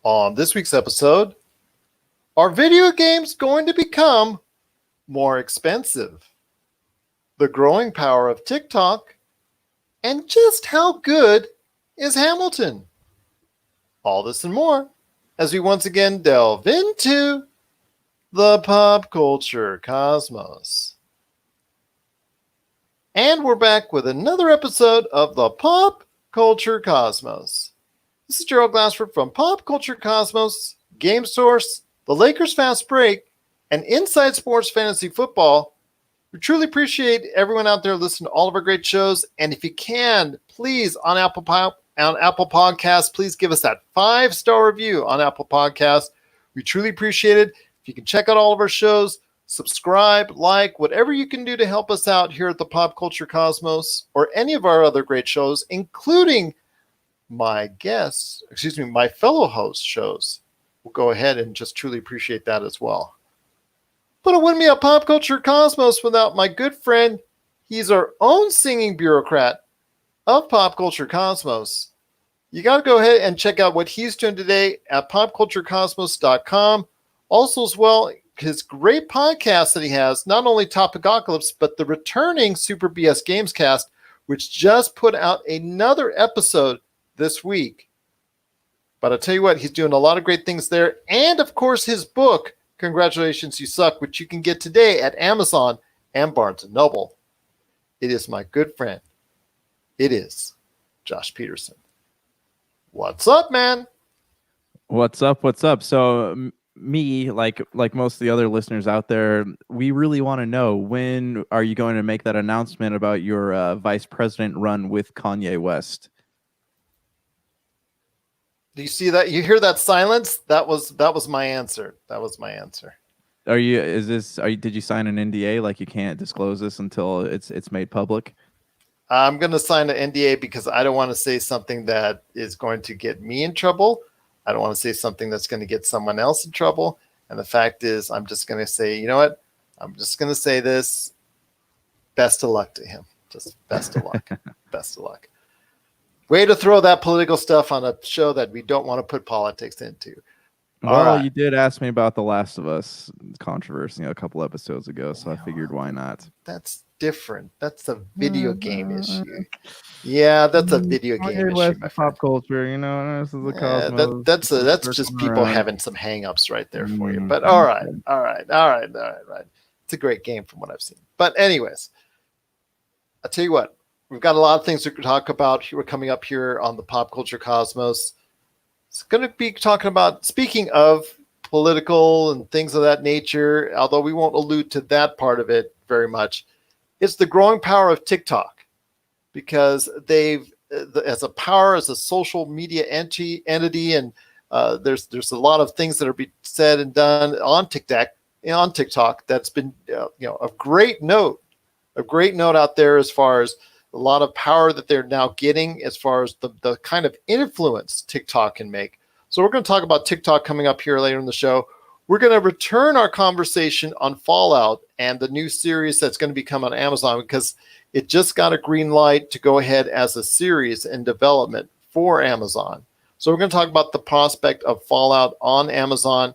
On this week's episode, are video games going to become more expensive? The growing power of TikTok, and just how good is Hamilton? All this and more as we once again delve into the pop culture cosmos. And we're back with another episode of the Pop Culture Cosmos. This is Gerald Glassford from Pop Culture Cosmos, Game Source, The Lakers Fast Break, and Inside Sports Fantasy Football. We truly appreciate everyone out there listening to all of our great shows. And if you can, please, on Apple Podcasts, please give us that 5-star review on Apple Podcasts. We truly appreciate it. If you can check out all of our shows, subscribe, like, whatever you can do to help us out here at the Pop Culture Cosmos or any of our other great shows, including my fellow host shows. We'll go ahead and just truly appreciate that as well. But it wouldn't be a Pop Culture Cosmos without my good friend. He's our own singing bureaucrat of Pop Culture Cosmos. You got to go ahead and check out what he's doing today at popculturecosmos.com. Also, as well, his great podcast that he has, not only Topicocalypse, but the returning Super BS Gamescast, which just put out another episode this week. But I'll tell you what, he's doing a lot of great things there. And, of course, his book, Congratulations, You Suck, which you can get today at Amazon and Barnes & Noble. It is my good friend. It is Josh Peterson. What's up, man? What's up? So me, like most of the other listeners out there, we really want to know, when are you going to make that announcement about your vice president run with Kanye West? Do you see that? You hear that silence? That was my answer. Did you sign an NDA? Like, you can't disclose this until it's made public? I'm going to sign an NDA because I don't want to say something that is going to get me in trouble. I don't want to say something that's going to get someone else in trouble. And the fact is, I'm just going to say, you know what? I'm just going to say this. Best of luck to him. Just best of luck. Best of luck. Way to throw that political stuff on a show that we don't want to put politics into. Well, right. You did ask me about The Last of Us controversy a couple episodes ago, so I figured, why not? That's different. That's a video game issue. Yeah, that's a video game issue. Pop culture, this is the cosmos. That's just people having some hang-ups right there for you. But all right. It's a great game from what I've seen. But anyways, I'll tell you what. We've got a lot of things to talk about here. We're coming up here on the Pop Culture Cosmos. It's going to be talking about, speaking of political and things of that nature, although we won't allude to that part of it very much. It's the growing power of TikTok, because they've, as a social media entity, and there's a lot of things that are being said and done on TikTok that's been of great note out there, as far as a lot of power that they're now getting, as far as the kind of influence TikTok can make. So we're going to talk about TikTok coming up here later in the show. We're going to return our conversation on Fallout and the new series that's going to be coming on Amazon, because it just got a green light to go ahead as a series in development for Amazon. So we're going to talk about the prospect of Fallout on Amazon.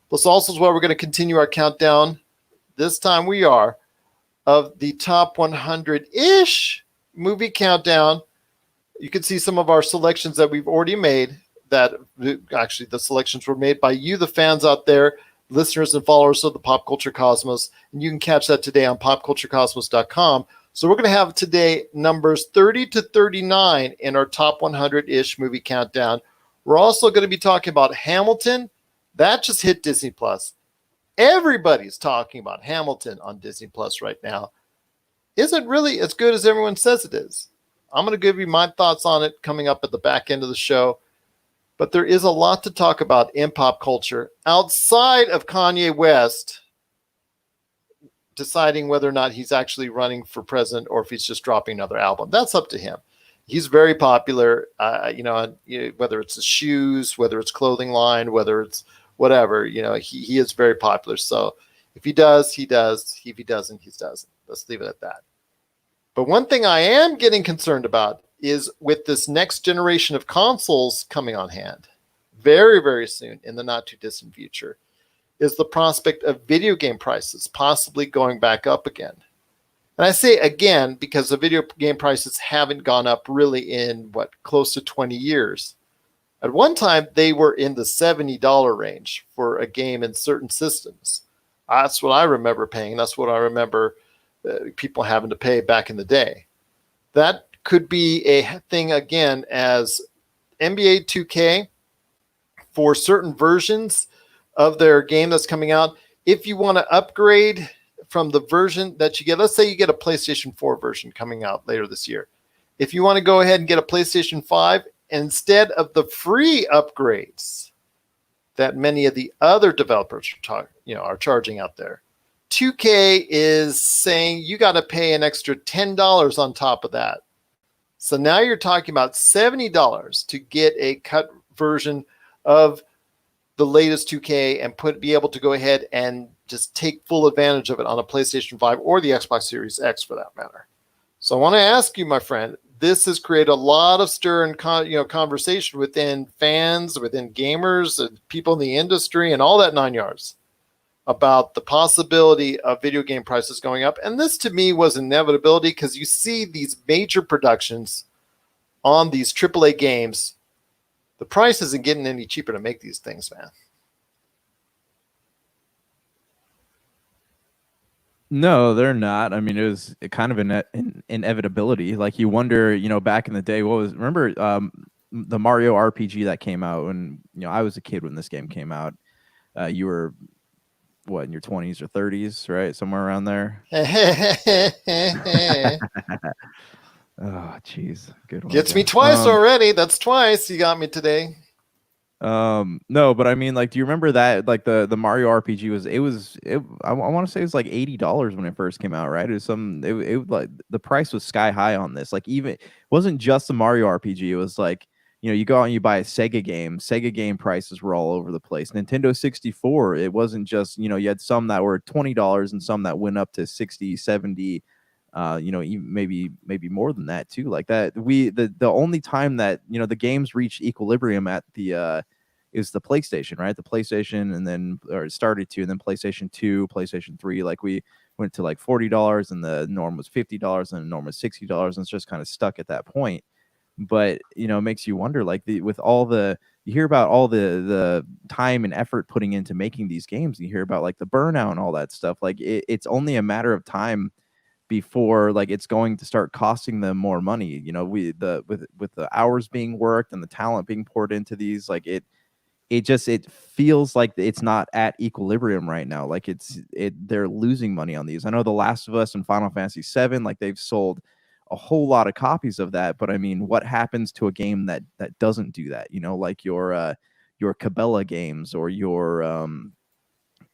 Plus, also as well, we're going to continue our countdown. This time we are of the top 100-ish movie countdown. You can see some of our selections that we've already made, that actually the selections were made by you, the fans out there, listeners and followers of the Pop Culture Cosmos, and you can catch that today on popculturecosmos.com. So we're going to have today numbers 30 to 39 in our top 100-ish movie countdown. We're also going to be talking about Hamilton. That just hit Disney Plus. Everybody's talking about Hamilton on Disney Plus right now. Is it really as good as everyone says it is? I'm going to give you my thoughts on it coming up at the back end of the show. But there is a lot to talk about in pop culture outside of Kanye West deciding whether or not he's actually running for president or if he's just dropping another album. That's up to him. He's very popular, whether it's his shoes, whether it's clothing line, whether it's whatever, he is very popular. So if he does, he does. If he doesn't, he doesn't. Let's leave it at that. But one thing I am getting concerned about is with this next generation of consoles coming on hand. very, very soon in the not too distant future is the prospect of video game prices possibly going back up again. And I say again because the video game prices haven't gone up really in close to 20 years. At one time, they were in the $70 range for a game in certain systems. That's what I remember paying. That's what I remember people having to pay back in the day. That could be a thing again as NBA 2K for certain versions of their game that's coming out. If you want to upgrade from the version that you get, let's say you get a PlayStation 4 version coming out later this year. If you want to go ahead and get a PlayStation 5, instead of the free upgrades that many of the other developers are charging out there, 2K is saying you got to pay an extra $10 on top of that. So now you're talking about $70 to get a cut version of the latest 2K and be able to go ahead and just take full advantage of it on a PlayStation 5 or the Xbox Series X for that matter. So I want to ask you, my friend, this has created a lot of stir and conversation within fans, within gamers, and people in the industry, and all that 9 yards about the possibility of video game prices going up. And this, to me, was inevitability because you see these major productions on these AAA games. The price isn't getting any cheaper to make these things, man. No, they're not. I mean, it was kind of an inevitability. Like you wonder, back in the day, remember the Mario RPG that came out when, I was a kid when this game came out. You were in your 20s or 30s, right? Somewhere around there. Oh, jeez. Good one. Gets me twice already. That's twice. You got me today. No, but I mean, like, do you remember that? Like the Mario RPG I want to say it was like $80 when it first came out, right? It was like the price was sky high on this. Like, even it wasn't just the Mario RPG. It was like, you go out and you buy a Sega game prices were all over the place. Nintendo 64, it wasn't just, you had some that were $20 and some that went up to 60, 70, maybe more than that too. Like that, the only time that, the games reached equilibrium at the, is the PlayStation, right? The PlayStation, and then, or it started to, and then PlayStation 2, PlayStation 3, like we went to like $40 and the norm was $50 and the norm was $60, and it's just kind of stuck at that point. But it makes you wonder, like with all the, you hear about all the time and effort putting into making these games, you hear about like the burnout and all that stuff. Like it's only a matter of time before like it's going to start costing them more money. With the hours being worked and the talent being poured into these, like it feels like it's not at equilibrium right now. Like they're losing money on these. I know The Last of Us and Final Fantasy VII, like they've sold a whole lot of copies of that, but I mean, what happens to a game that doesn't do that? Like your Cabela games or your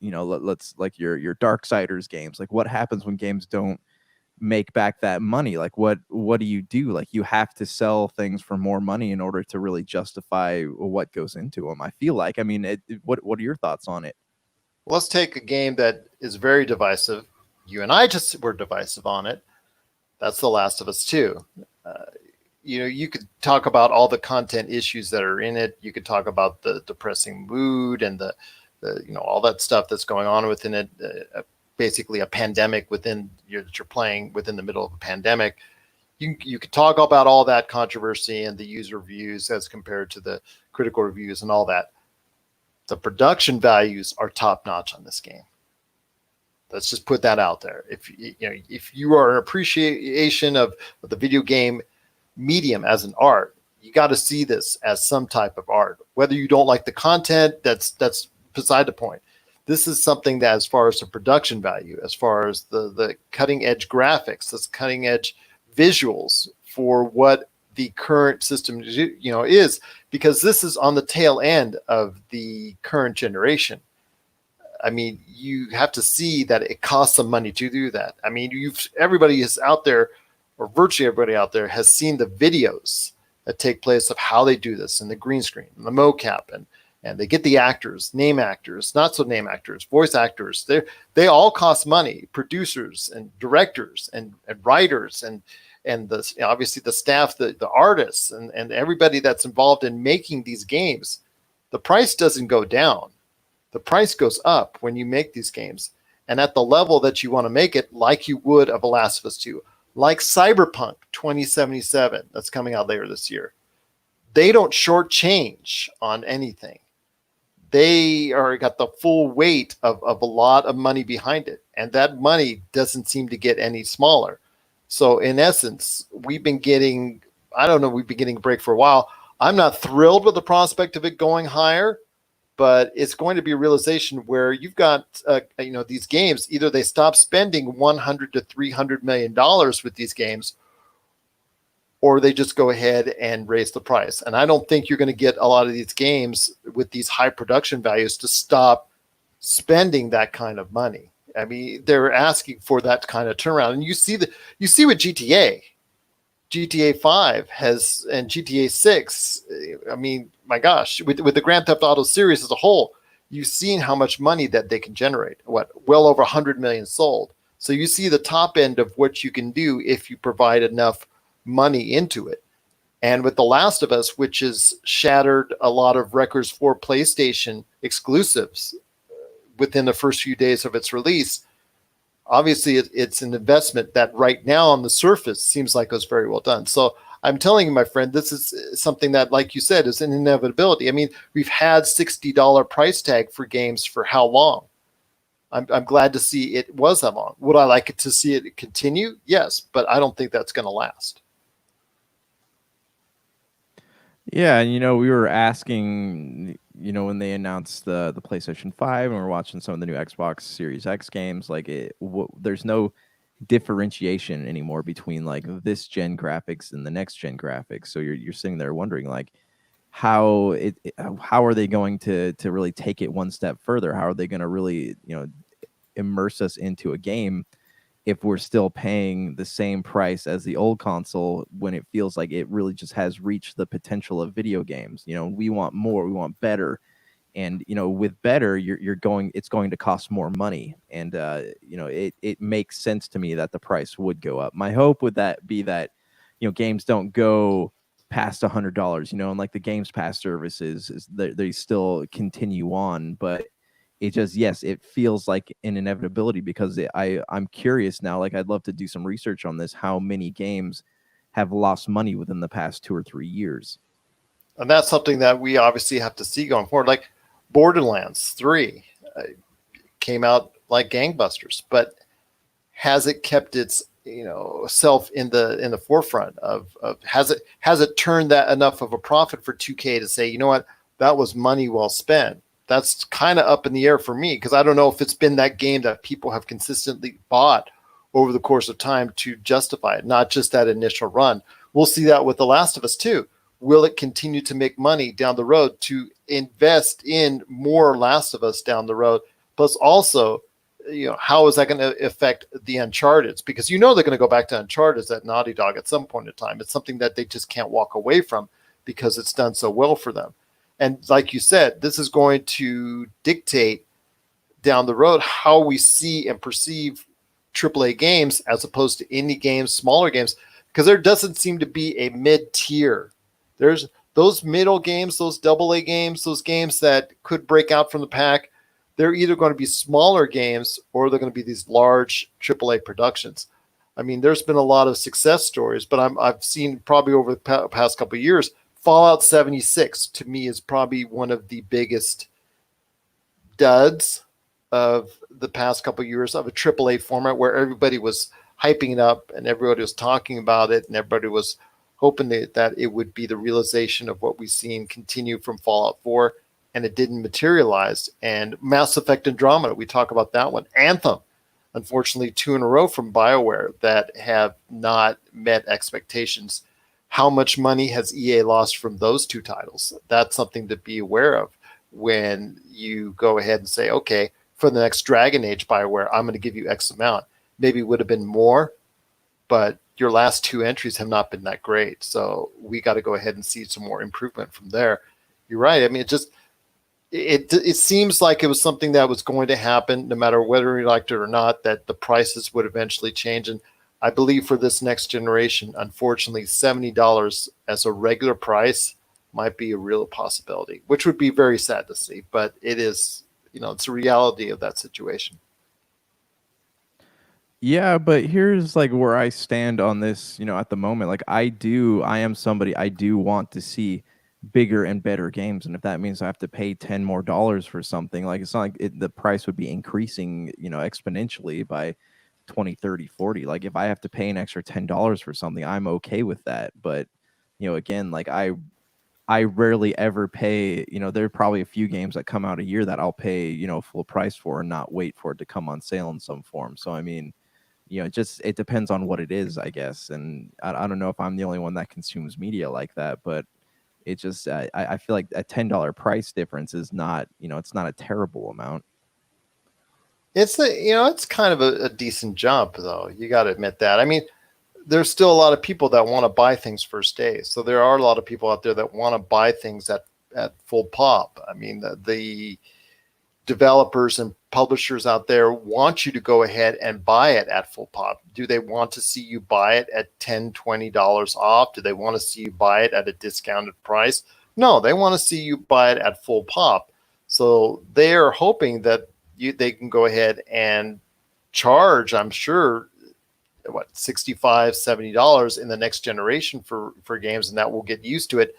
let's like your Darksiders games. Like what happens when games don't make back that money? Like what do you do? Like you have to sell things for more money in order to really justify what goes into them. I feel like, I mean, what are your thoughts on it? Let's take a game that is very divisive. You and I just were divisive on it. That's The Last of Us 2. You could talk about all the content issues that are in it. You could talk about the depressing mood and the all that stuff that's going on within it. Basically a pandemic that you're playing within the middle of a pandemic. You could talk about all that controversy and the user reviews as compared to the critical reviews and all that. The production values are top notch on this game. Let's just put that out there. If you are an appreciation of the video game medium as an art, you got to see this as some type of art. Whether you don't like the content, that's beside the point. This is something that, as far as the production value, as far as the cutting edge graphics, this cutting edge visuals for what the current system is, because this is on the tail end of the current generation. I mean, you have to see that it costs some money to do that. I mean, everybody is out there, or virtually everybody out there has seen the videos that take place of how they do this, and the green screen and the mocap, and they get the actors, name actors, not so name actors, voice actors. They all cost money, producers and directors and writers and obviously the staff, the artists and everybody that's involved in making these games. the price doesn't go down. The price goes up when you make these games. And at the level that you want to make it, like you would of The Last of Us 2, like Cyberpunk 2077 that's coming out later this year, they don't shortchange on anything. They are got the full weight of a lot of money behind it. And that money doesn't seem to get any smaller. So in essence, we've been getting a break for a while. I'm not thrilled with the prospect of it going higher, but it's going to be a realization where you've got these games, either they stop spending $100 to $300 million with these games, or they just go ahead and raise the price. And I don't think you're going to get a lot of these games with these high production values to stop spending that kind of money. I mean, they're asking for that kind of turnaround. And you see what GTA 5 has, and GTA 6, I mean, my gosh, with the Grand Theft Auto series as a whole, you've seen how much money that they can generate. Well over 100 million sold. So you see the top end of what you can do if you provide enough money into it. And with The Last of Us, which has shattered a lot of records for PlayStation exclusives within the first few days of its release, obviously it's an investment that right now on the surface seems like it was very well done. So I'm telling you, my friend, this is something that, like you said, is an inevitability. I mean, we've had $60 price tag for games for how long? I'm glad to see it was that long. Would I like it to see it continue? Yes, but I don't think that's going to last. Yeah, and we were asking, when they announced the PlayStation 5 and we're watching some of the new Xbox Series X games, like there's no differentiation anymore between like this gen graphics and the next gen graphics. So you're sitting there wondering like how are they going to really take it one step further? How are they going to really, immerse us into a game if we're still paying the same price as the old console when it feels like it really just has reached the potential of video games? We want more, we want better. And, with better, it's going to cost more money. And, it makes sense to me that the price would go up. My hope would be that, games don't go past $100, and like the Games Pass services, they still continue on. But it just, yes, it feels like an inevitability because I'm curious now. Like, I'd love to do some research on this, how many games have lost money within the past 2 or 3 years. And that's something that we obviously have to see going forward. Like Borderlands 3 came out like gangbusters, but has it kept its self in the forefront of has it turned that enough of a profit for 2K to say, you know what, that was money well spent? That's kind of up in the air for me, because I don't know if it's been that game that people have consistently bought over the course of time to justify it, not just that initial run. We'll see that with The Last of Us 2. Will it continue to make money down the road to invest in more Last of Us down the road? Plus also, how is that going to affect the Uncharted? Because they're going to go back to Uncharted at Naughty Dog at some point in time. It's something that they just can't walk away from because it's done so well for them. And like you said, this is going to dictate down the road how we see and perceive AAA games as opposed to indie games, smaller games, because there doesn't seem to be a mid-tier. There's those middle games, those AA games, those games that could break out from the pack. They're either going to be smaller games or they're going to be these large AAA productions. I mean, there's been a lot of success stories, but I've seen probably over the past couple of years, Fallout 76 to me is probably one of the biggest duds of the past couple of years of a AAA format, where everybody was hyping it up and everybody was talking about it and everybody was hoping that it would be the realization of what we've seen continue from Fallout 4, and it didn't materialize. And Mass Effect Andromeda, we talk about that one. Anthem, unfortunately, 2 in a row from BioWare that have not met expectations. How much money has EA lost from those 2 titles? That's something to be aware of when you go ahead and say, okay, for the next Dragon Age BioWare, I'm going to give you X amount. Maybe it would have been more, but your last 2 entries have not been that great. So we got to go ahead and see some more improvement from there. You're right. I mean, it seems like it was something that was going to happen no matter whether you liked it or not, that the prices would eventually change. And I believe for this next generation, unfortunately, $70 as a regular price might be a real possibility, which would be very sad to see, but it is, it's a reality of that situation. Yeah, but here's like where I stand on this, at the moment. Like I am somebody, I do want to see bigger and better games. And if that means I have to pay 10 more dollars for something, like it's not like the price would be increasing, exponentially by 20, 30, 40. Like if I have to pay an extra $10 for something, I'm okay with that. But, again, like I rarely ever pay, there are probably a few games that come out a year that I'll pay, full price for and not wait for it to come on sale in some form. So I mean, it depends on what it is, I guess. And I don't know if I'm the only one that consumes media like that, but it just, I feel like a $10 price difference is not, it's not a terrible amount. It's kind of a decent jump, though. You got to admit that. I mean, there's still a lot of people that want to buy things first day. So there are a lot of people out there that want to buy things at full pop. I mean, the developers and publishers out there want you to go ahead and buy it at full pop. Do they want to see you buy it at $10, $20 off? Do they want to see you buy it at a discounted price? No, they want to see you buy it at full pop. So they are hoping that they can go ahead and charge, I'm sure, what, $65, $70 in the next generation for games, and that will get used to it.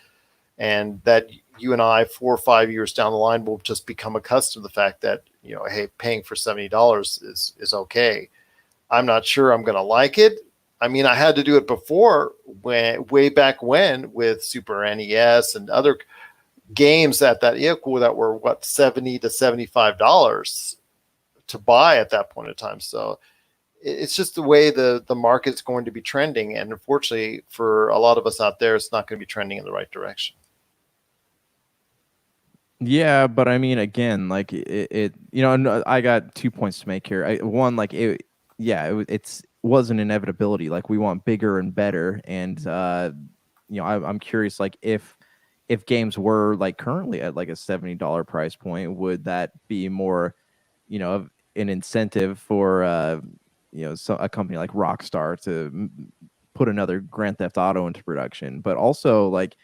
And that you and I, 4 or 5 years down the line, will just become accustomed to the fact that, hey, paying for $70 is okay. I'm not sure I'm going to like it. I mean, I had to do it before, way back when, with Super NES and other games at that equal that were what, $70 to $75 to buy at that point in time. So it's just the way the market's going to be trending, and unfortunately for a lot of us out there, it's not going to be trending in the right direction. Yeah, but I mean, again, like I got 2 points to make here. One, like it's was an inevitability. Like we want bigger and better, and I'm curious, like if games were like currently at like a $70 price point, would that be more, an incentive for a company like Rockstar to put another Grand Theft Auto into production? But also, like,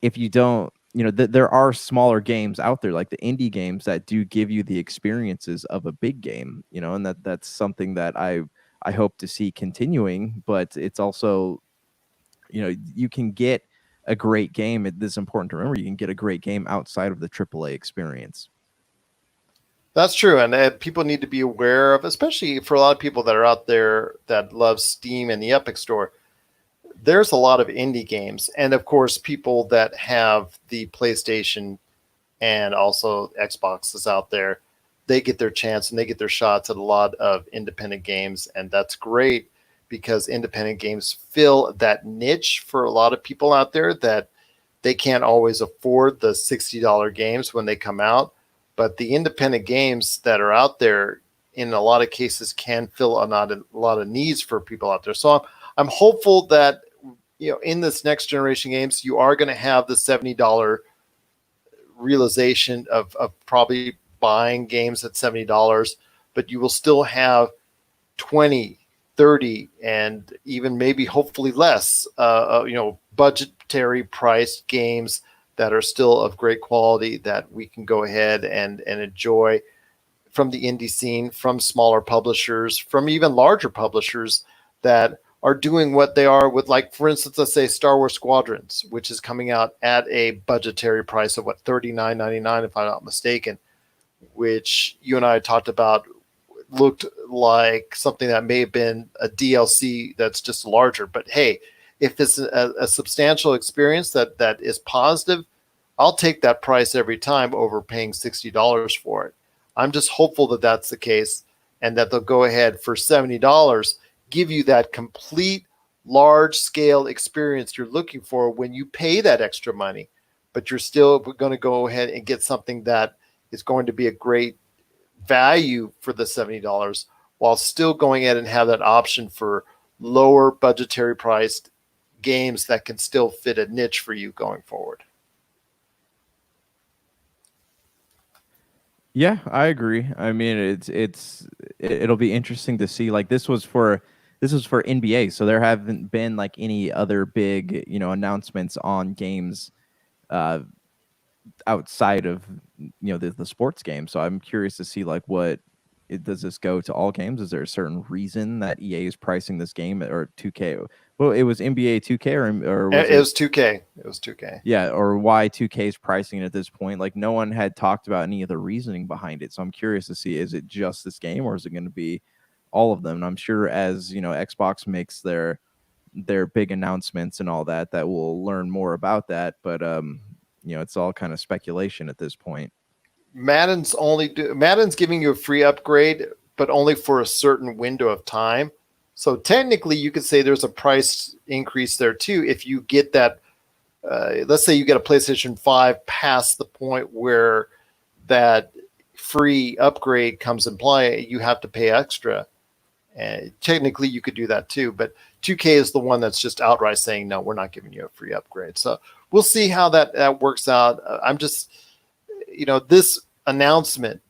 if you don't, there are smaller games out there, like the indie games, that do give you the experiences of a big game, and that's something that I hope to see continuing. But it's also, you can get a great game. It is important to remember, you can get a great game outside of the AAA experience. That's true, and people need to be aware of, especially for a lot of people that are out there that love Steam and the Epic Store. There's a lot of indie games, and of course, people that have the PlayStation and also Xboxes out there, they get their chance and they get their shots at a lot of independent games, and that's great because independent games fill that niche for a lot of people out there that they can't always afford the $60 games when they come out. But the independent games that are out there, in a lot of cases, can fill a lot of needs for people out there. So I'm hopeful that, in this next generation games, you are going to have the $70 realization of probably buying games at $70, but you will still have 20, 30, and even maybe hopefully less, budgetary priced games that are still of great quality that we can go ahead and enjoy from the indie scene, from smaller publishers, from even larger publishers that are doing what they are with, like, for instance, let's say Star Wars Squadrons, which is coming out at a budgetary price of what, $39.99, if I'm not mistaken, which you and I talked about looked like something that may have been a DLC that's just larger. But hey, if it's a substantial experience that is positive, I'll take that price every time over paying $60 for it. I'm just hopeful that that's the case, and that they'll go ahead for $70, give you that complete large-scale experience you're looking for when you pay that extra money, but you're still going to go ahead and get something that is going to be a great value for the $70, while still going ahead and have that option for lower budgetary priced games that can still fit a niche for you going forward. Yeah, I agree. I mean, it'll be interesting to see. Like this was for NBA, so there haven't been like any other big, announcements on games outside of the sports game. So I'm curious to see like does this go to all games? Is there a certain reason that EA is pricing this game or 2K? Well, it was NBA 2K or was it was 2K. It was 2K. Yeah, or why 2K is pricing it at this point? Like no one had talked about any of the reasoning behind it. So I'm curious to see, is it just this game or is it going to be all of them? And I'm sure as Xbox makes their big announcements and all that we'll learn more about that. But it's all kind of speculation at this point. Madden's giving you a free upgrade, but only for a certain window of time. So technically, you could say there's a price increase there too. If you get that, let's say you get a PlayStation 5 past the point where that free upgrade comes in play, you have to pay extra. And technically, you could do that too. But 2K is the one that's just outright saying, no, we're not giving you a free upgrade. So we'll see how that works out. I'm just, this announcement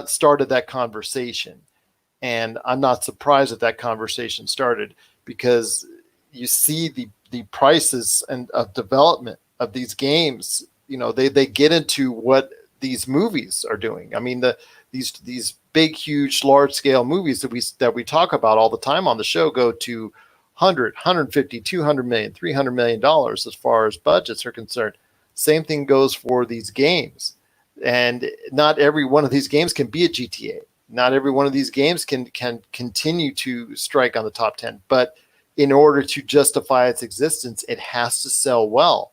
started that conversation. And I'm not surprised that conversation started because you see the prices and of development of these games. They get into what these movies are doing. I mean, these big, huge, large scale movies that we talk about all the time on the show go to 100, 150, 200 million, $300 million as far as budgets are concerned. Same thing goes for these games. And not every one of these games can be a GTA. Not every one of these games can continue to strike on the top 10. But in order to justify its existence, it has to sell well.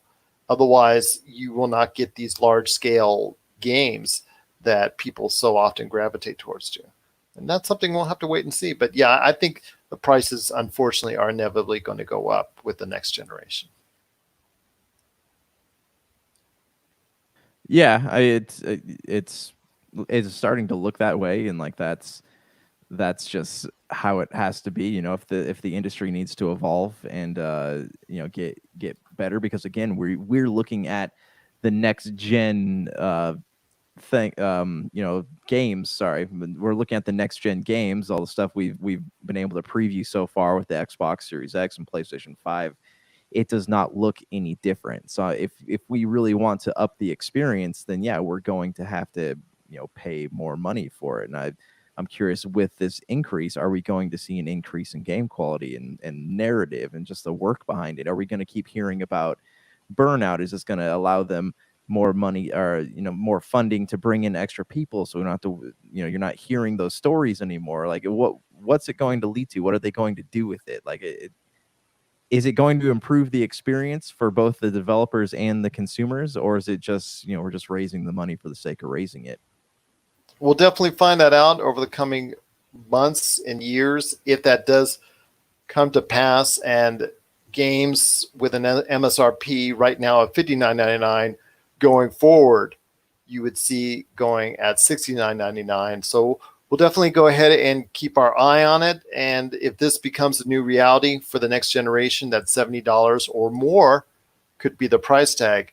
Otherwise, you will not get these large scale games that people so often gravitate towards to. And that's something we'll have to wait and see. But yeah, I think the prices, unfortunately, are inevitably going to go up with the next generation. Yeah, it's starting to look that way, and like that's just how it has to be. If the industry needs to evolve and get better, because again, we're looking at the next gen games. Sorry, we're looking at the next gen games, all the stuff we've been able to preview so far with the Xbox Series X and PlayStation 5. It does not look any different. So if we really want to up the experience, then yeah, we're going to have to pay more money for it. And I'm curious, with this increase, are we going to see an increase in game quality and narrative and just the work behind it? Are we going to keep hearing about burnout? Is this going to allow them more money or more funding to bring in extra people, so we don't have to you're not hearing those stories anymore? Like what's it going to lead to? What are they going to do with it? Like is it going to improve the experience for both the developers and the consumers, or is it just we're just raising the money for the sake of raising it? We'll definitely find that out over the coming months and years if that does come to pass. And games with an MSRP right now of $59.99 going forward, you would see going at $69.99. So we'll definitely go ahead and keep our eye on it. And if this becomes a new reality for the next generation, that $70 or more could be the price tag.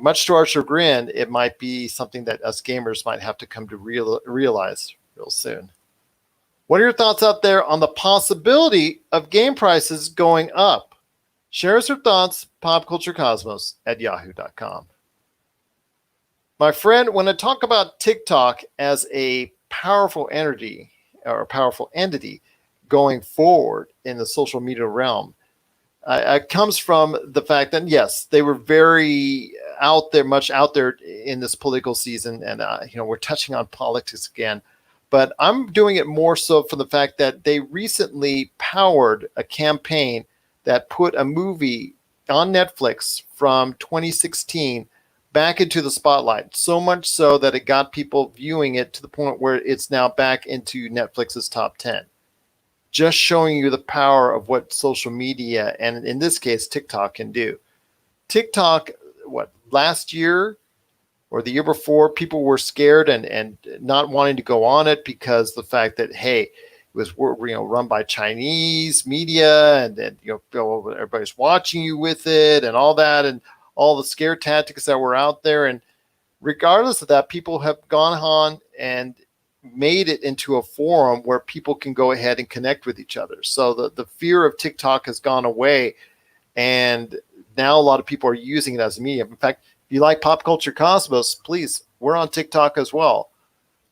Much to our chagrin, it might be something that us gamers might have to come to realize real soon. What are your thoughts out there on the possibility of game prices going up? Share us your thoughts, popculturecosmos@yahoo.com. My friend, when I talk about TikTok as a powerful entity or a powerful entity going forward in the social media realm, it comes from the fact that, yes, they were very much out there in this political season. And, we're touching on politics again. But I'm doing it more so for the fact that they recently powered a campaign that put a movie on Netflix from 2016 back into the spotlight, so much so that it got people viewing it to the point where it's now back into Netflix's top 10. Just showing you the power of what social media, and in this case, TikTok, can do. TikTok, last year or the year before, people were scared and not wanting to go on it because the fact that, hey, it was run by Chinese media and everybody's watching you with it and all that and all the scare tactics that were out there. And regardless of that, people have gone on and made it into a forum where people can go ahead and connect with each other. So the fear of TikTok has gone away, and now a lot of people are using it as a medium. In fact, if you like Pop Culture Cosmos, please, we're on TikTok as well.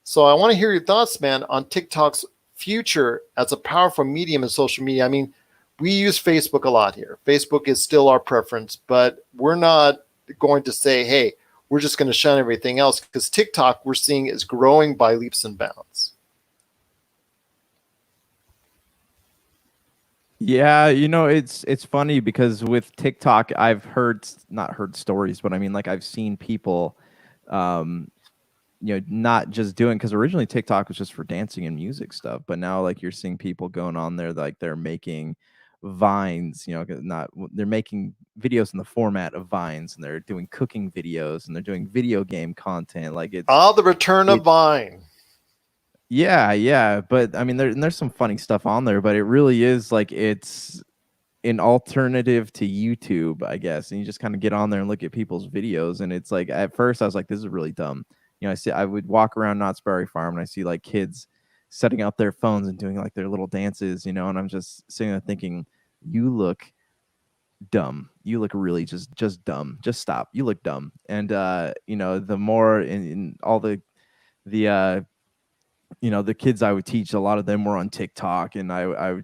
So I want to hear your thoughts, man, on TikTok's future as a powerful medium in social media. I mean, we use Facebook a lot here. Facebook is still our preference, but we're not going to say, hey, we're just going to shun everything else, because TikTok we're seeing is growing by leaps and bounds. Yeah, it's funny because with TikTok, I've not heard stories, but I mean, like, I've seen people, not just doing, because originally TikTok was just for dancing and music stuff, but now, like, you're seeing people going on there, like, they're making vines, they're making videos in the format of vines, and they're doing cooking videos, and they're doing video game content. Like, it's the return of Vine. Yeah, but I mean, there's some funny stuff on there, but it really is like it's an alternative to YouTube, I guess. And you just kind of get on there and look at people's videos, and it's like, at first I was like, this is really dumb. I would walk around Knott's Berry Farm, and I see like kids setting up their phones and doing like their little dances, and I'm just sitting there thinking, you look dumb. You look really just dumb. Just stop. You look dumb. And the more in all the the kids I would teach, a lot of them were on TikTok, and I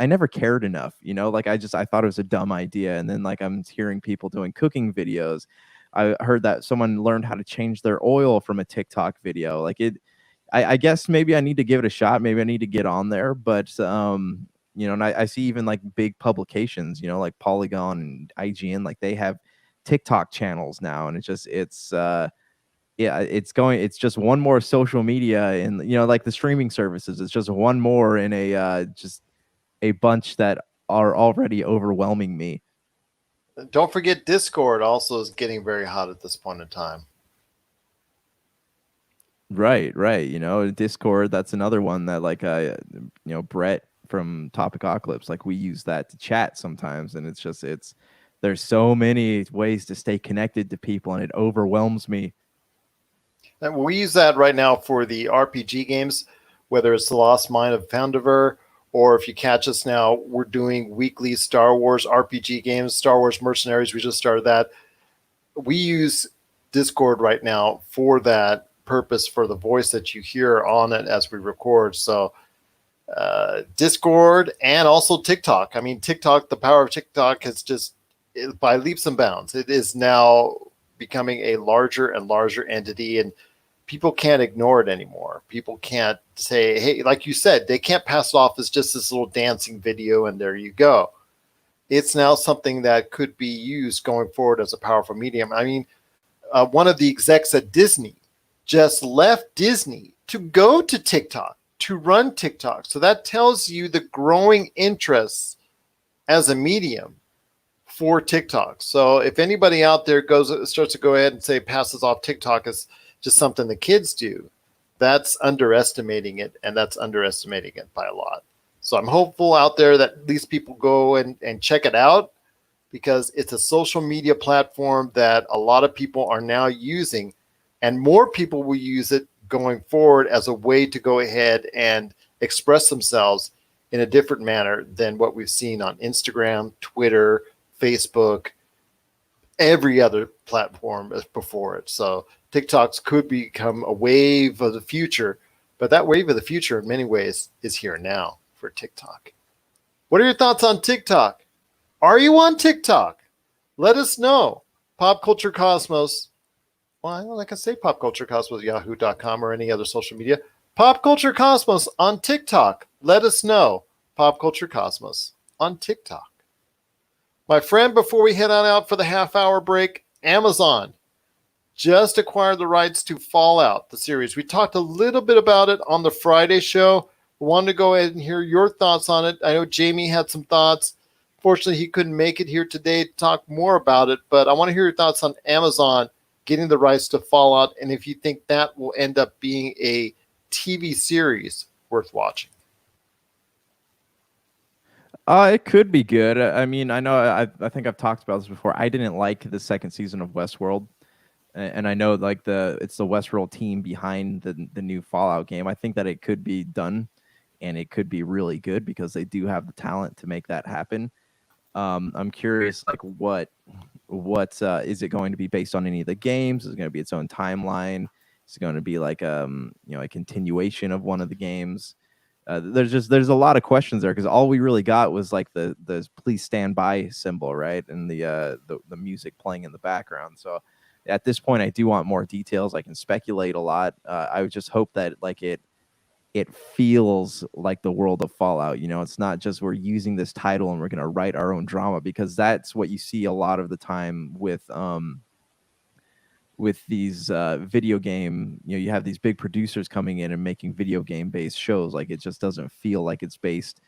never cared enough, like I thought it was a dumb idea. And then, like, I'm hearing people doing cooking videos. I heard that someone learned how to change their oil from a TikTok video. Like, I guess maybe I need to give it a shot. Maybe I need to get on there, but and I see even like big publications, like Polygon and IGN, like they have TikTok channels now, and it's just one more social media, and like the streaming services, it's just one more in just a bunch that are already overwhelming me. Don't forget, Discord also is getting very hot at this point in time. Right. Discord, that's another one that, like, Brett from Topicocalypse, like, we use that to chat sometimes, and there's so many ways to stay connected to people, and it overwhelms me. And we use that right now for the RPG games, whether it's The Lost Mine of Foundiver, or if you catch us now, we're doing weekly Star Wars RPG games, Star Wars Mercenaries. We just started that. We use Discord right now for that purpose, for the voice that you hear on it as we record. So Discord and also TikTok. I mean, TikTok, the power of TikTok has just, by leaps and bounds, it is now becoming a larger and larger entity, and people can't ignore it anymore. People can't say, hey, like you said, they can't pass it off as just this little dancing video and there you go. It's now something that could be used going forward as a powerful medium. I mean, one of the execs at Disney just left Disney to go to TikTok, to run TikTok. So that tells you the growing interest as a medium for TikTok. So if anybody out there starts to go ahead and say passes off TikTok as just something the kids do, that's underestimating it, and that's underestimating it by a lot. So I'm hopeful out there that these people go and check it out, because it's a social media platform that a lot of people are now using, and more people will use it going forward as a way to go ahead and express themselves in a different manner than what we've seen on Instagram, Twitter, Facebook, every other platform before it. So TikToks could become a wave of the future, but that wave of the future in many ways is here now for TikTok. What are your thoughts on TikTok? Are you on TikTok? Let us know. Pop Culture Cosmos. Well, like I say, Pop Culture Cosmos, yahoo.com, or any other social media. Pop Culture Cosmos on TikTok. Let us know. Pop Culture Cosmos on TikTok. My friend, before we head on out for the half-hour break, Amazon just acquired the rights to Fallout, the series. We talked a little bit about it on the Friday show. We wanted to go ahead and hear your thoughts on it. I know Jamie had some thoughts. Fortunately, he couldn't make it here today to talk more about it, but I want to hear your thoughts on Amazon getting the rights to Fallout, and if you think that will end up being a TV series worth watching. It could be good. I mean, I know I think I've talked about this before. I didn't like the second season of Westworld, and I know like it's the Westworld team behind the new Fallout game. I think that it could be done, and it could be really good because they do have the talent to make that happen. I'm curious, like what is it going to be based on any of the games? Is it going to be its own timeline? Is it going to be like a continuation of one of the games? There's a lot of questions there because all we really got was like the please stand by symbol, right, and the music playing in the background. So at this point, I do want more details. I can speculate a lot. I would just hope that like it feels like the world of Fallout. It's not just we're using this title and we're going to write our own drama, because that's what you see a lot of the time with these video game. You have these big producers coming in and making video game based shows. Like, it just doesn't feel like it's based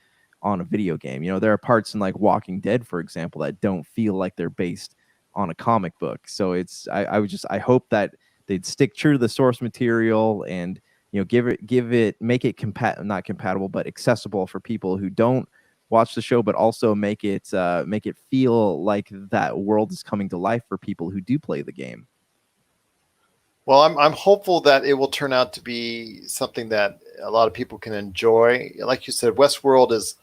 on a video game. There are parts in like Walking Dead, for example, that don't feel like they're based on a comic book. So I hope that they'd stick true to the source material and make it not compatible, but accessible for people who don't watch the show, but also make it feel like that world is coming to life for people who do play the game. Well, I'm hopeful that it will turn out to be something that a lot of people can enjoy. Like you said, Westworld's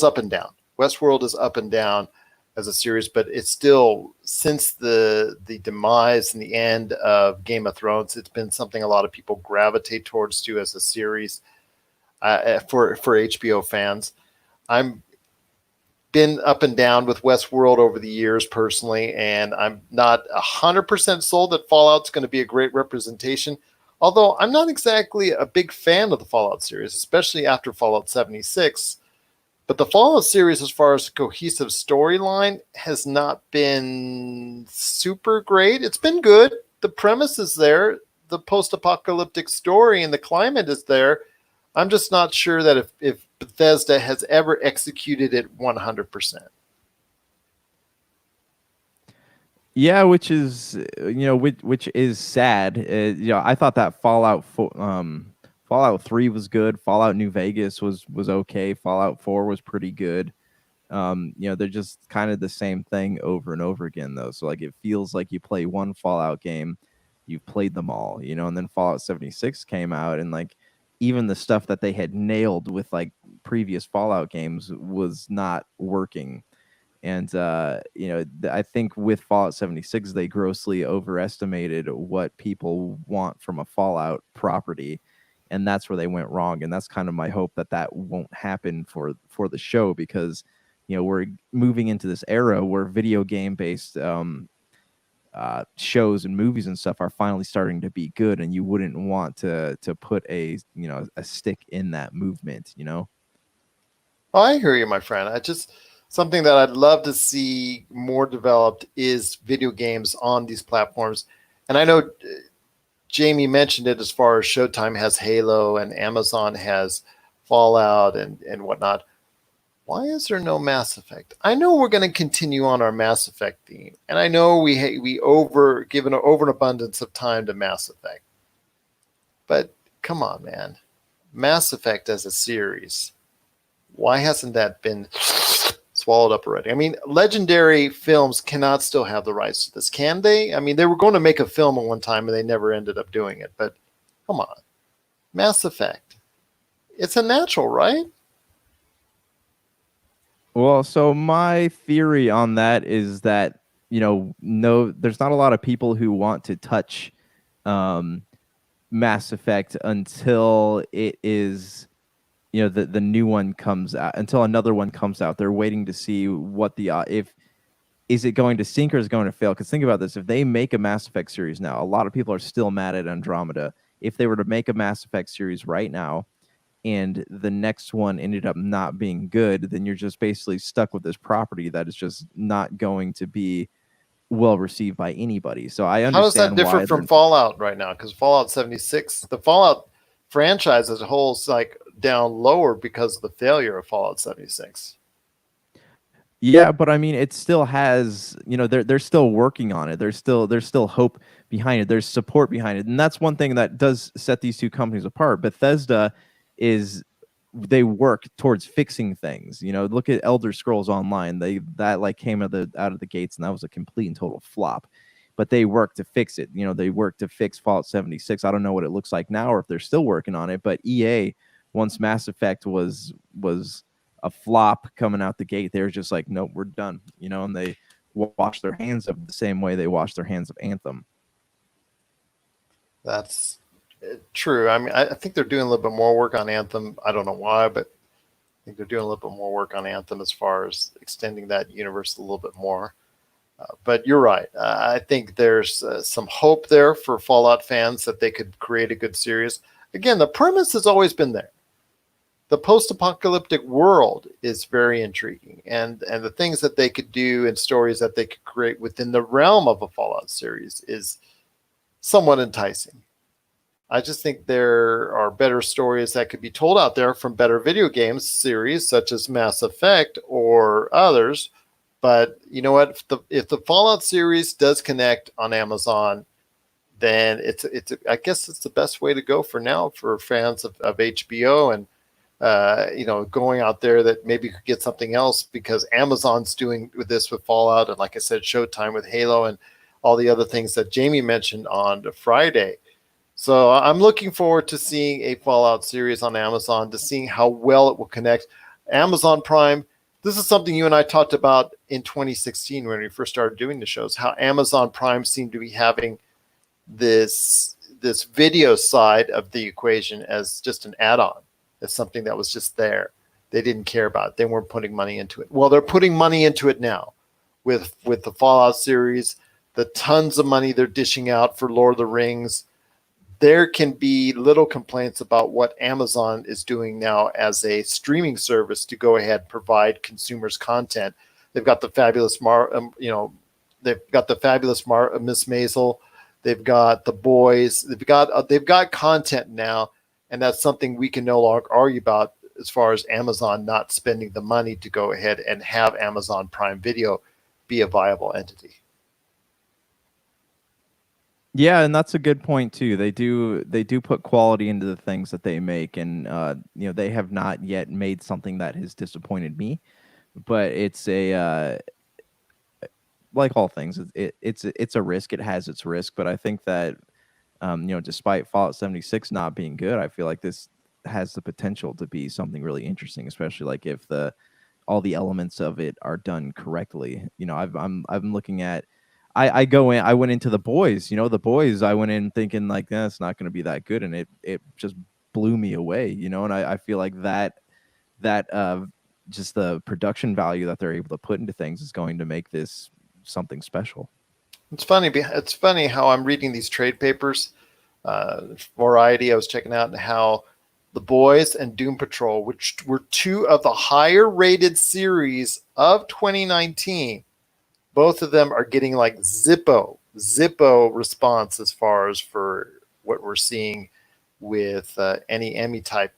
up and down. Westworld is up and down as a series, but it's still, since the demise and the end of Game of Thrones, it's been something a lot of people gravitate towards too as a series for HBO fans. I'm been up and down with Westworld over the years personally, and I'm not 100% sold that Fallout's going to be a great representation, although I'm not exactly a big fan of the Fallout series, especially after Fallout 76. But the Fallout series, as far as a cohesive storyline, has not been super great. It's been good. The premise is there. The post-apocalyptic story and the climate is there. I'm just not sure that if Bethesda has ever executed it 100%. Yeah, which is which is sad. I thought that Fallout 3 was good. Fallout New Vegas was okay. Fallout 4 was pretty good. They're just kind of the same thing over and over again, though. So like, it feels like you play one Fallout game, you've played them all, and then Fallout 76 came out, and like, even the stuff that they had nailed with like previous Fallout games was not working. And I think with Fallout 76, they grossly overestimated what people want from a Fallout property, and that's where they went wrong. And that's kind of my hope that won't happen for the show, because we're moving into this era where video game based shows and movies and stuff are finally starting to be good, and you wouldn't want to put a stick in that movement. Oh, I hear you, my friend. Something that I'd love to see more developed is video games on these platforms. And I know Jamie mentioned it, as far as Showtime has Halo and Amazon has Fallout and whatnot. Why is there no Mass Effect? I know we're going to continue on our Mass Effect theme, and I know we give an overabundance of time to Mass Effect. But come on, man. Mass Effect as a series, why hasn't that been swallowed up already? I mean, Legendary Films cannot still have the rights to this, can they? I mean, they were going to make a film at one time and they never ended up doing it. But come on, Mass Effect. It's a natural, right? Well, so my theory on that is that, no, there's not a lot of people who want to touch Mass Effect until it is, the new one comes out, until another one comes out. They're waiting to see what is it going to sink or is it going to fail? Because think about this. If they make a Mass Effect series now, a lot of people are still mad at Andromeda. If they were to make a Mass Effect series right now, and the next one ended up not being good, then you're just basically stuck with this property that is just not going to be well received by anybody. So I understand. How does that differ from Fallout right now? Because Fallout 76, the Fallout franchise as a whole, is like down lower because of the failure of Fallout 76. Yeah, but I mean, it still has, they're still working on it. There's still hope behind it. There's support behind it. And that's one thing that does set these two companies apart. Bethesda they work towards fixing things. Look at Elder Scrolls Online. That came out of the gates, and that was a complete and total flop. But they worked to fix it. They worked to fix Fallout 76. I don't know what it looks like now, or if they're still working on it. But EA, once Mass Effect was a flop coming out the gate. They're just like, nope, we're done, and they wash their hands of the same way they wash their hands of Anthem. That's true. I mean, I think they're doing a little bit more work on Anthem. I don't know why, but I think they're doing a little bit more work on Anthem as far as extending that universe a little bit more. But you're right. I think there's some hope there for Fallout fans that they could create a good series. Again, the premise has always been there. The post-apocalyptic world is very intriguing, and the things that they could do and stories that they could create within the realm of a Fallout series is somewhat enticing. I just think there are better stories that could be told out there from better video games series such as Mass Effect or others. But you know what? If the Fallout series does connect on Amazon, then I guess it's the best way to go for now for fans of HBO and going out there that maybe could get something else because Amazon's doing with this with Fallout and like I said, Showtime with Halo and all the other things that Jamie mentioned on Friday. So I'm looking forward to seeing a Fallout series on Amazon, to seeing how well it will connect. Amazon Prime. This is something you and I talked about in 2016 when we first started doing the shows, how Amazon Prime seemed to be having this video side of the equation as just an add-on, as something that was just there. They didn't care about it. They weren't putting money into it. Well, they're putting money into it now with the Fallout series, the tons of money they're dishing out for Lord of the Rings. There can be little complaints about what Amazon is doing now as a streaming service to go ahead and provide consumers content. They've got the fabulous Miss Maisel. They've got The Boys. They've got content now, and that's something we can no longer argue about as far as Amazon not spending the money to go ahead and have Amazon Prime Video be a viable entity. Yeah, and that's a good point too. They do put quality into the things that they make, and they have not yet made something that has disappointed me. But it's like all things, it's a risk. It has its risk, but I think that despite Fallout 76 not being good, I feel like this has the potential to be something really interesting, especially like if all the elements of it are done correctly. I'm looking at. I went into The Boys, The Boys, I went in thinking like, it's not going to be that good. And it just blew me away, and I feel like that just the production value that they're able to put into things is going to make this something special. It's funny how I'm reading these trade papers, Variety I was checking out, and how The Boys and Doom Patrol, which were two of the higher rated series of 2019, both of them are getting like Zippo response as far as for what we're seeing with any Emmy type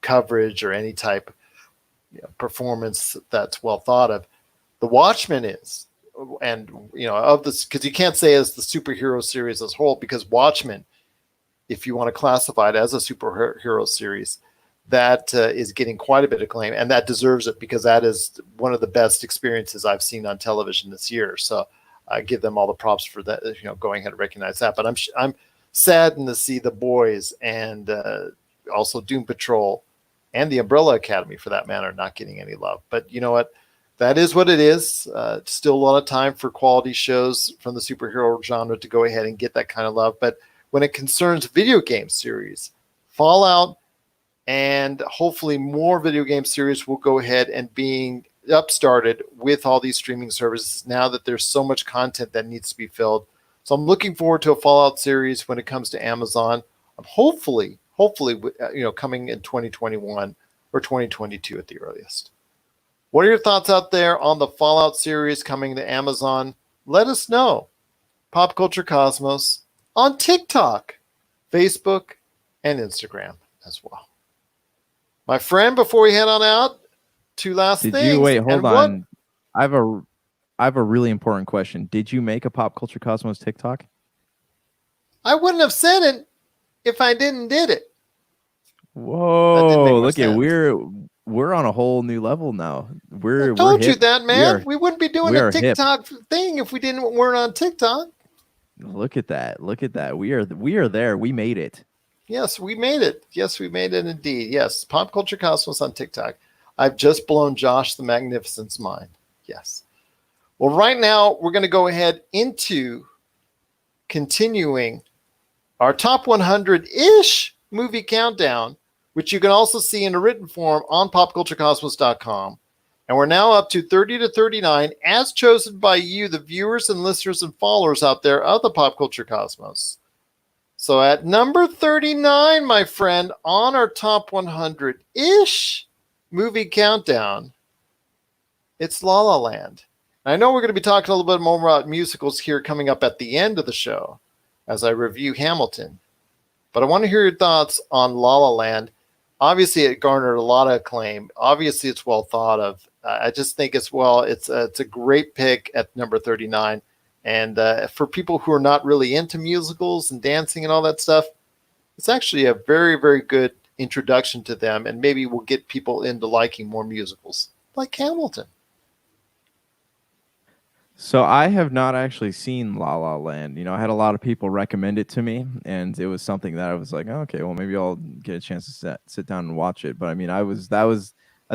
coverage or any type performance that's well thought of. The Watchmen is, and of this, because you can't say as the superhero series as a whole, because Watchmen, if you want to classify it as a superhero series, that is getting quite a bit of acclaim, and that deserves it because that is one of the best experiences I've seen on television this year. So I give them all the props for that, going ahead and recognize that. But I'm saddened to see The Boys and also Doom Patrol and the Umbrella Academy, for that matter, not getting any love. But you know what? That is what it is. Still a lot of time for quality shows from the superhero genre to go ahead and get that kind of love. But when it concerns video game series, Fallout and hopefully more video game series will go ahead and being upstarted with all these streaming services now that there's so much content that needs to be filled. So I'm looking forward to a Fallout series when it comes to Amazon. I'm hopefully, coming in 2021 or 2022 at the earliest. What are your thoughts out there on the Fallout series coming to Amazon? Let us know. Pop Culture Cosmos on TikTok, Facebook, and Instagram as well. My friend, before we head on out, two last things. Did you wait? Hold on. I have a really important question. Did you make a Pop Culture Cosmos TikTok? I wouldn't have said it if I did it. Whoa! Look at we're on a whole new level now. I told you that, man. We wouldn't be doing a TikTok thing if we weren't on TikTok. Look at that! Look at that! We are there. We made it. Yes, we made it. Yes, we made it indeed. Yes, Pop Culture Cosmos on TikTok. I've just blown Josh the Magnificent's mind. Yes. Well, right now we're going to go ahead into continuing our top 100-ish movie countdown, which you can also see in a written form on popculturecosmos.com. And we're now up to 30 to 39 as chosen by you, the viewers and listeners and followers out there of the Pop Culture Cosmos. So at number 39, my friend, on our top 100-ish movie countdown, it's La La Land. I know we're going to be talking a little bit more about musicals here coming up at the end of the show as I review Hamilton. But I want to hear your thoughts on La La Land. Obviously, it garnered a lot of acclaim. Obviously, it's well thought of. I just think it's a great pick at number 39. And for people who are not really into musicals and dancing and all that stuff, it's actually a very, very good introduction to them. And maybe we'll get people into liking more musicals like Hamilton. So I have not actually seen La La Land. I had a lot of people recommend it to me, and it was something that I was like, oh, okay, well, maybe I'll get a chance to sit down and watch it. But I mean, I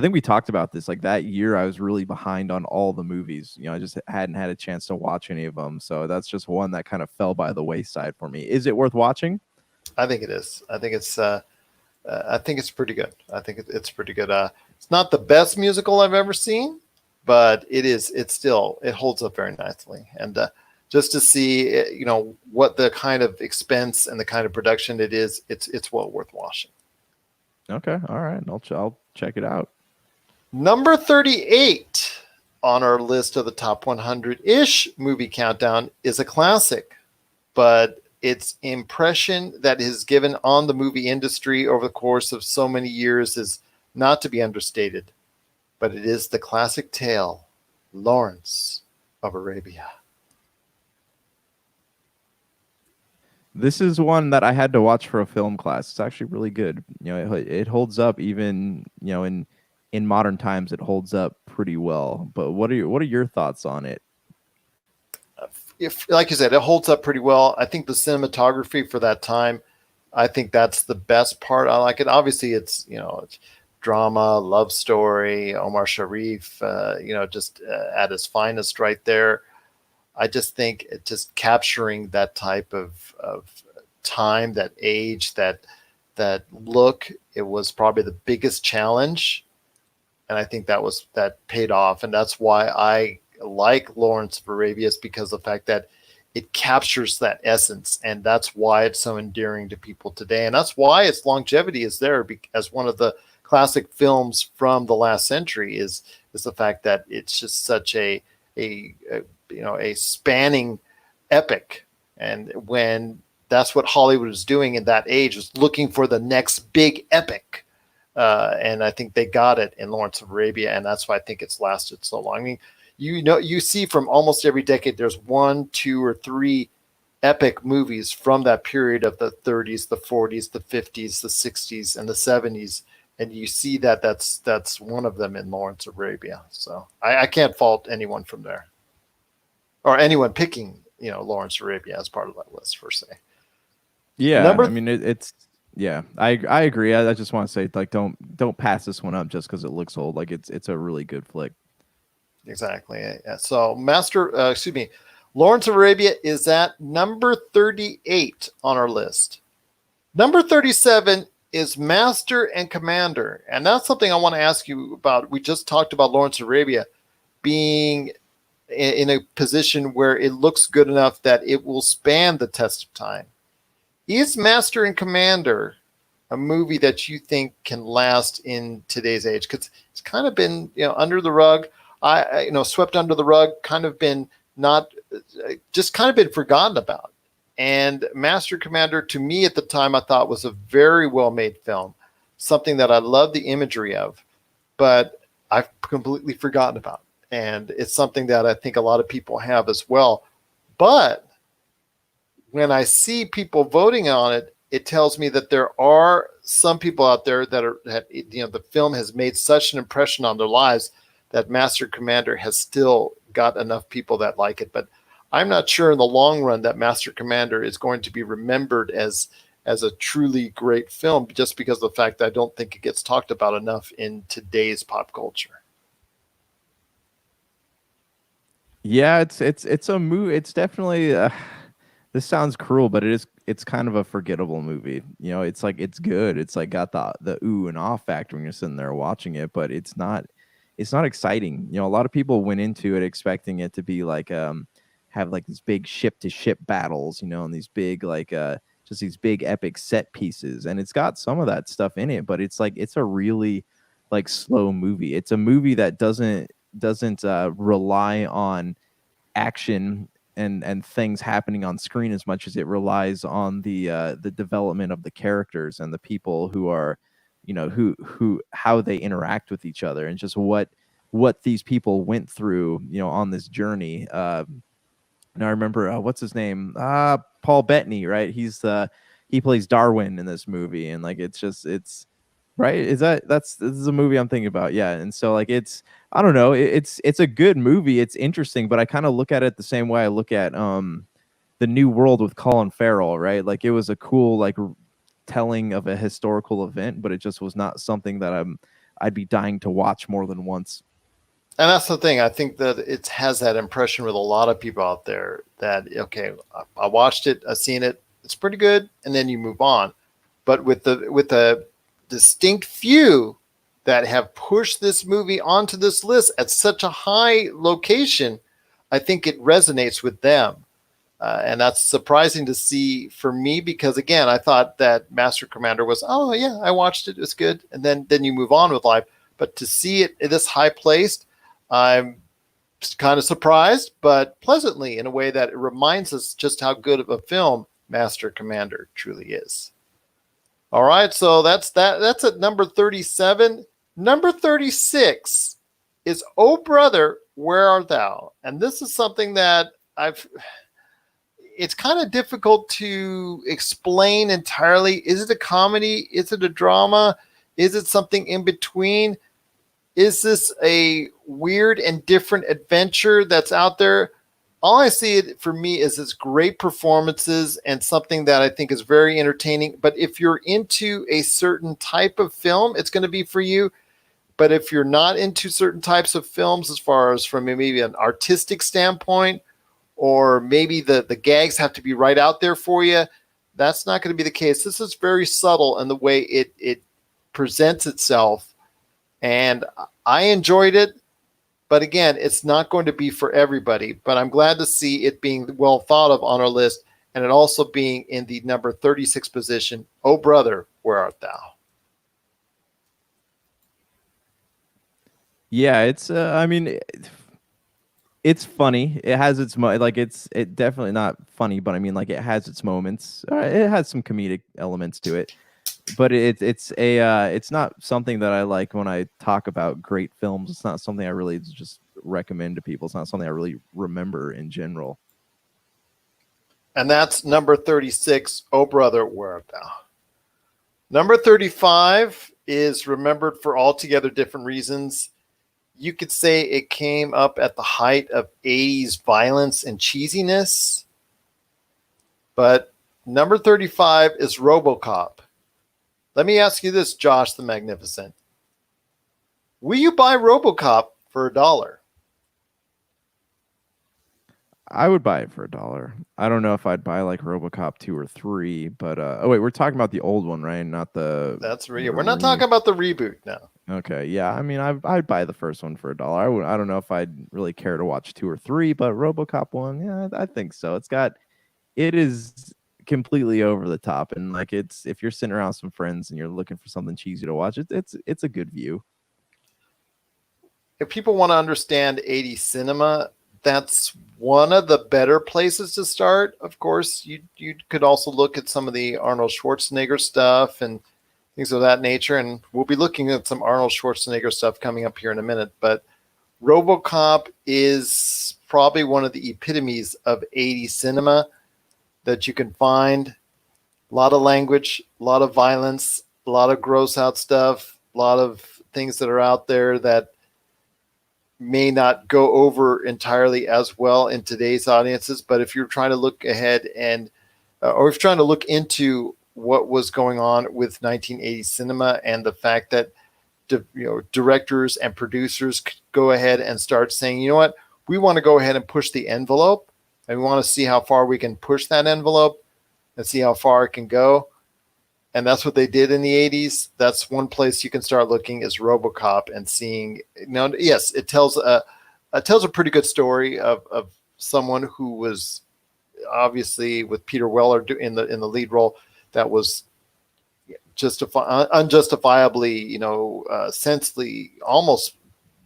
think we talked about this. Like that year, I was really behind on all the movies. I just hadn't had a chance to watch any of them. So that's just one that kind of fell by the wayside for me. Is it worth watching? I think it is. I think it's pretty good. I think it's pretty good. It's not the best musical I've ever seen, but it holds up very nicely. And just to see, what the kind of expense and the kind of production it is, it's well worth watching. Okay. All right. I'll check it out. Number 38 on our list of the top 100-ish movie countdown is a classic, but its impression that is given on the movie industry over the course of so many years is not to be understated. But it is the classic tale, Lawrence of Arabia. This is one that I had to watch for a film class. It's actually really good. It holds up even, in modern times. It holds up pretty well. But what are your thoughts on it? If, like you said, it holds up pretty well. I think the cinematography for that time, I think that's the best part. I like it. Obviously, it's drama, love story, Omar Sharif, just at his finest right there. I just think just capturing that type of time, that age, that look, it was probably the biggest challenge. And I think that paid off. And that's why I like Lawrence of Arabia, is because of the fact that it captures that essence. And that's why it's so endearing to people today. And that's why its longevity is there as one of the classic films from the last century is the fact that it's just such a spanning epic. And when that's what Hollywood was doing in that age, was looking for the next big epic. And I think they got it in Lawrence of Arabia. And that's why I think it's lasted so long. I mean, you see from almost every decade, there's 1, 2, or 3 epic movies from that period of the 30s, the 40s, the 50s, the 60s, and the 70s. And you see that's one of them in Lawrence of Arabia. So I can't fault anyone from there, or anyone picking, Lawrence of Arabia as part of that list, per se. Yeah, I agree. I just want to say, like, don't pass this one up just because it looks old. Like it's a really good flick. Exactly. Yeah. So Lawrence of Arabia is at number 38 on our list. Number 37 is Master and Commander. And that's something I want to ask you about. We just talked about Lawrence of Arabia being in a position where it looks good enough that it will span the test of time. Is Master and Commander a movie that you think can last in today's age? Because it's kind of been, under the rug. Swept under the rug, kind of been forgotten about. And Master Commander, to me at the time, I thought was a very well-made film, something that I love the imagery of, but I've completely forgotten about. And it's something that I think a lot of people have as well. But when I see people voting on it, it tells me that there are some people out there that the film has made such an impression on their lives that Master Commander has still got enough people that like it. But I'm not sure in the long run that Master Commander is going to be remembered as as a truly great film, just because of the fact that I don't think it gets talked about enough in today's pop culture. Yeah, it's a movie. It's definitely this sounds cruel, but it's kind of a forgettable movie. You know, it's like it's good. It's like got the ooh and ah factor when you're sitting there watching it, but it's not exciting. You know, a lot of people went into it expecting it to be like have like these big ship to ship battles, you know, and these big like just these big epic set pieces, and it's got some of that stuff in it, but it's like it's a really like slow movie. It's a movie that doesn't rely on action and things happening on screen as much as it relies on the development of the characters and the people who are, you know, who how they interact with each other and just what these people went through, you know, on this journey. And I remember what's his name, Paul Bettany, right? He plays Darwin in this movie, and like it's right. This is a movie I'm thinking about, yeah. And so like I don't know, it's a good movie. It's interesting, but I kind of look at it the same way I look at the New World with Colin Farrell, right? Like it was a cool like telling of a historical event, but it just was not something that I'd be dying to watch more than once. And that's the thing. I think that it has that impression with a lot of people out there that, okay, I watched it, I've seen it, it's pretty good, and then you move on. But with the distinct few that have pushed this movie onto this list at such a high location, I think it resonates with them. And that's surprising to see for me, because again, I thought that Master Commander was, oh yeah, I watched it, it's good. And then you move on with life. But to see it this high placed, I'm kind of surprised, but pleasantly, in a way that it reminds us just how good of a film Master Commander truly is. All right, so that's at number 37. Number 36 is Oh Brother, Where Art Thou? And this is something that it's kind of difficult to explain entirely. Is it a comedy? Is it a drama? Is it something in between? Is this a weird and different adventure that's out there? All I see it for me is it's great performances and something that I think is very entertaining. But if you're into a certain type of film, it's going to be for you. But if you're not into certain types of films, as far as from maybe an artistic standpoint, or maybe the gags have to be right out there for you, that's not going to be the case. This is very subtle in the way it presents itself. And I enjoyed it. But again, it's not going to be for everybody. But I'm glad to see it being well thought of on our list, and it also being in the number 36 position. Oh, brother, where art thou? Yeah, it's I mean, it's funny. It has its it definitely not funny, but I mean like it has its moments. It has some comedic elements to it. But it's not something that I like when I talk about great films. It's not something I really just recommend to people. It's not something I really remember in general. And that's number 36, Oh Brother, Where Art Thou? Number 35 is remembered for altogether different reasons. You could say it came up at the height of 80s violence and cheesiness. But number 35 is RoboCop. Let me ask you this, Josh the Magnificent. Will you buy RoboCop for $1? I would buy it for $1. I don't know if I'd buy like RoboCop 2 or 3, but oh wait, we're talking about the old one, right? Not the That's real. We're not talking about the reboot now. Okay, yeah. I mean, I'd buy the first one for $1. I don't know if I'd really care to watch 2 or 3, but RoboCop 1, yeah, I think so. It is completely over the top, and like it's if you're sitting around with some friends and you're looking for something cheesy to watch, it's a good view. If people want to understand 80s cinema, that's one of the better places to start. Of course, you could also look at some of the Arnold Schwarzenegger stuff and things of that nature, and we'll be looking at some Arnold Schwarzenegger stuff coming up here in a minute. But RoboCop is probably one of the epitomes of 80s cinema that you can find. A lot of language, a lot of violence, a lot of gross out stuff, a lot of things that are out there that may not go over entirely as well in today's audiences. But if you're trying to look ahead and or if you're trying to look into what was going on with 1980 cinema and the fact that directors and producers could go ahead and start saying, you know what, we want to go ahead and push the envelope, and we want to see how far we can push that envelope and see how far it can go. And that's what they did in the 80s. That's one place you can start looking is RoboCop and seeing, yes, it tells a pretty good story of someone who was obviously with Peter Weller in the lead role that was unjustifiably, senselessly almost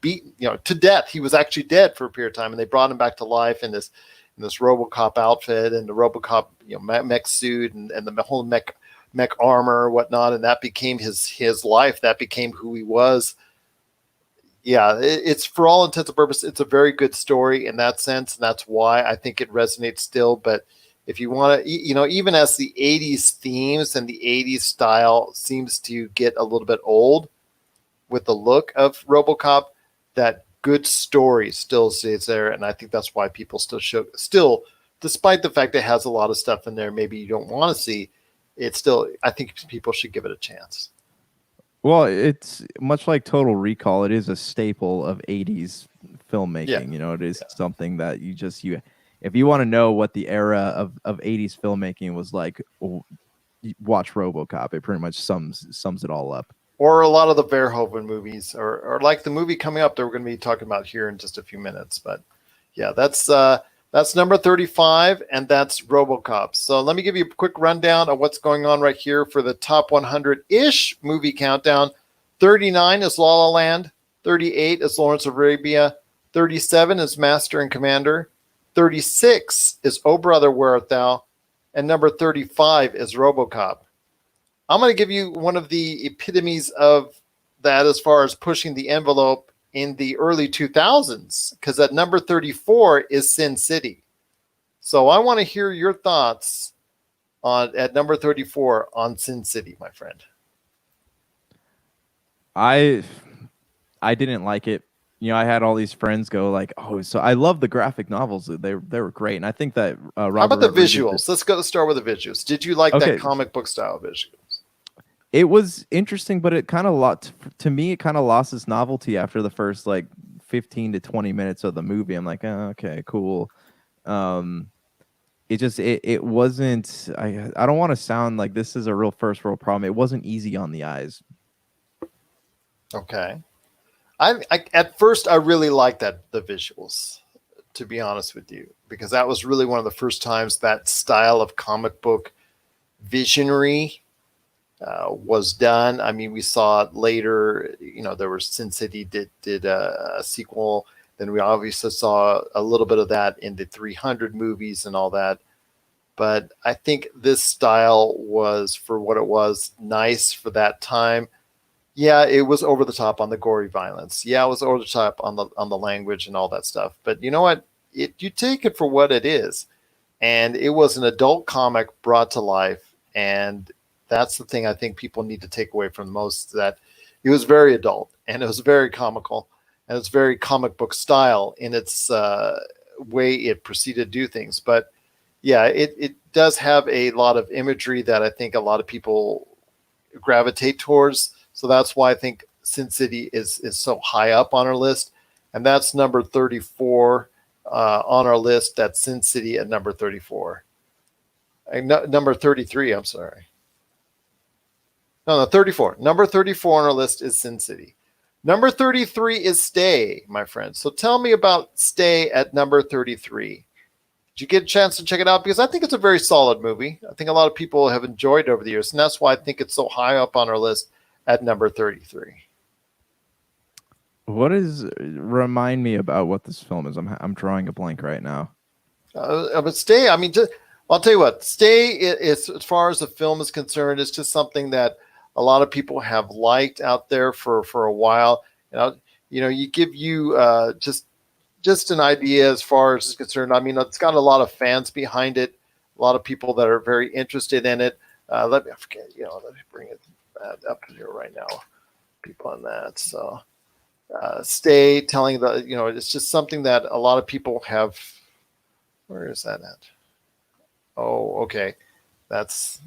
beaten, to death. He was actually dead for a period of time, and they brought him back to life in this RoboCop outfit and the RoboCop, mech suit and the whole mech armor or whatnot, and that became his life. That became who he was. Yeah, it's for all intents and purposes, it's a very good story in that sense, and that's why I think it resonates still. But if you want to, even as the 80s themes and the 80s style seems to get a little bit old with the look of RoboCop, that good story still stays there, and I think that's why people still, despite the fact it has a lot of stuff in there maybe you don't want to see, it's still, I think people should give it a chance. Well, it's much like Total Recall. It is a staple of 80s filmmaking. Yeah. It is something that if you want to know what the era of 80s filmmaking was like, watch RoboCop. It pretty much sums it all up. Or a lot of the Verhoeven movies, or like the movie coming up that we're going to be talking about here in just a few minutes. But yeah, that's number 35, and that's RoboCop. So let me give you a quick rundown of what's going on right here for the top 100-ish movie countdown. 39 is La La Land. 38 is Lawrence of Arabia. 37 is Master and Commander. 36 is Oh Brother, Where Art Thou? And number 35 is RoboCop. I'm going to give you one of the epitomes of that as far as pushing the envelope in the early 2000s, because at number 34 is Sin City. So I want to hear your thoughts at number 34 on Sin City, my friend. I didn't like it. I had all these friends go like, "Oh, so I love the graphic novels. They were great." And I think that Robert, how about the visuals? Let's start with the visuals. Did you like that comic book style visuals? It was interesting, but it kind of to me, it kind of lost its novelty after the first 15 to 20 minutes of the movie. I'm like, oh, okay, cool. It wasn't. I don't want to sound like this is a real first world problem. It wasn't easy on the eyes. Okay. I at first I really liked the visuals, to be honest with you, because that was really one of the first times that style of comic book visionary was done. I mean, we saw it later. There was Sin City did a sequel. Then we obviously saw a little bit of that in the 300 movies and all that. But I think this style was, for what it was, nice for that time. Yeah, it was over the top on the gory violence. Yeah, it was over the top on the language and all that stuff. But you know what? You take it for what it is. And it was an adult comic brought to life. And that's the thing I think people need to take away from the most, that it was very adult and it was very comical and it's very comic book style in its way it proceeded to do things. But yeah, it does have a lot of imagery that I think a lot of people gravitate towards. So that's why I think Sin City is so high up on our list. And that's number 34 on our list. That's Sin City at number 34. Number 33, I'm sorry. No, 34. Number 34 on our list is Sin City. Number 33 is Stay, my friend. So tell me about Stay at number 33. Did you get a chance to check it out? Because I think it's a very solid movie. I think a lot of people have enjoyed it over the years, and that's why I think it's so high up on our list at number 33. Remind me about what this film is. I'm drawing a blank right now. But Stay, I mean, I'll tell you what, Stay is, as far as the film is concerned, it's just something that a lot of people have liked out there for a while. You give you just an idea as far as it's concerned. I mean, it's got a lot of fans behind it, a lot of people that are very interested in it. Let me bring it up here right now. People on that. So Stay, telling it's just something that a lot of people have. Where is that at? Oh, okay. That's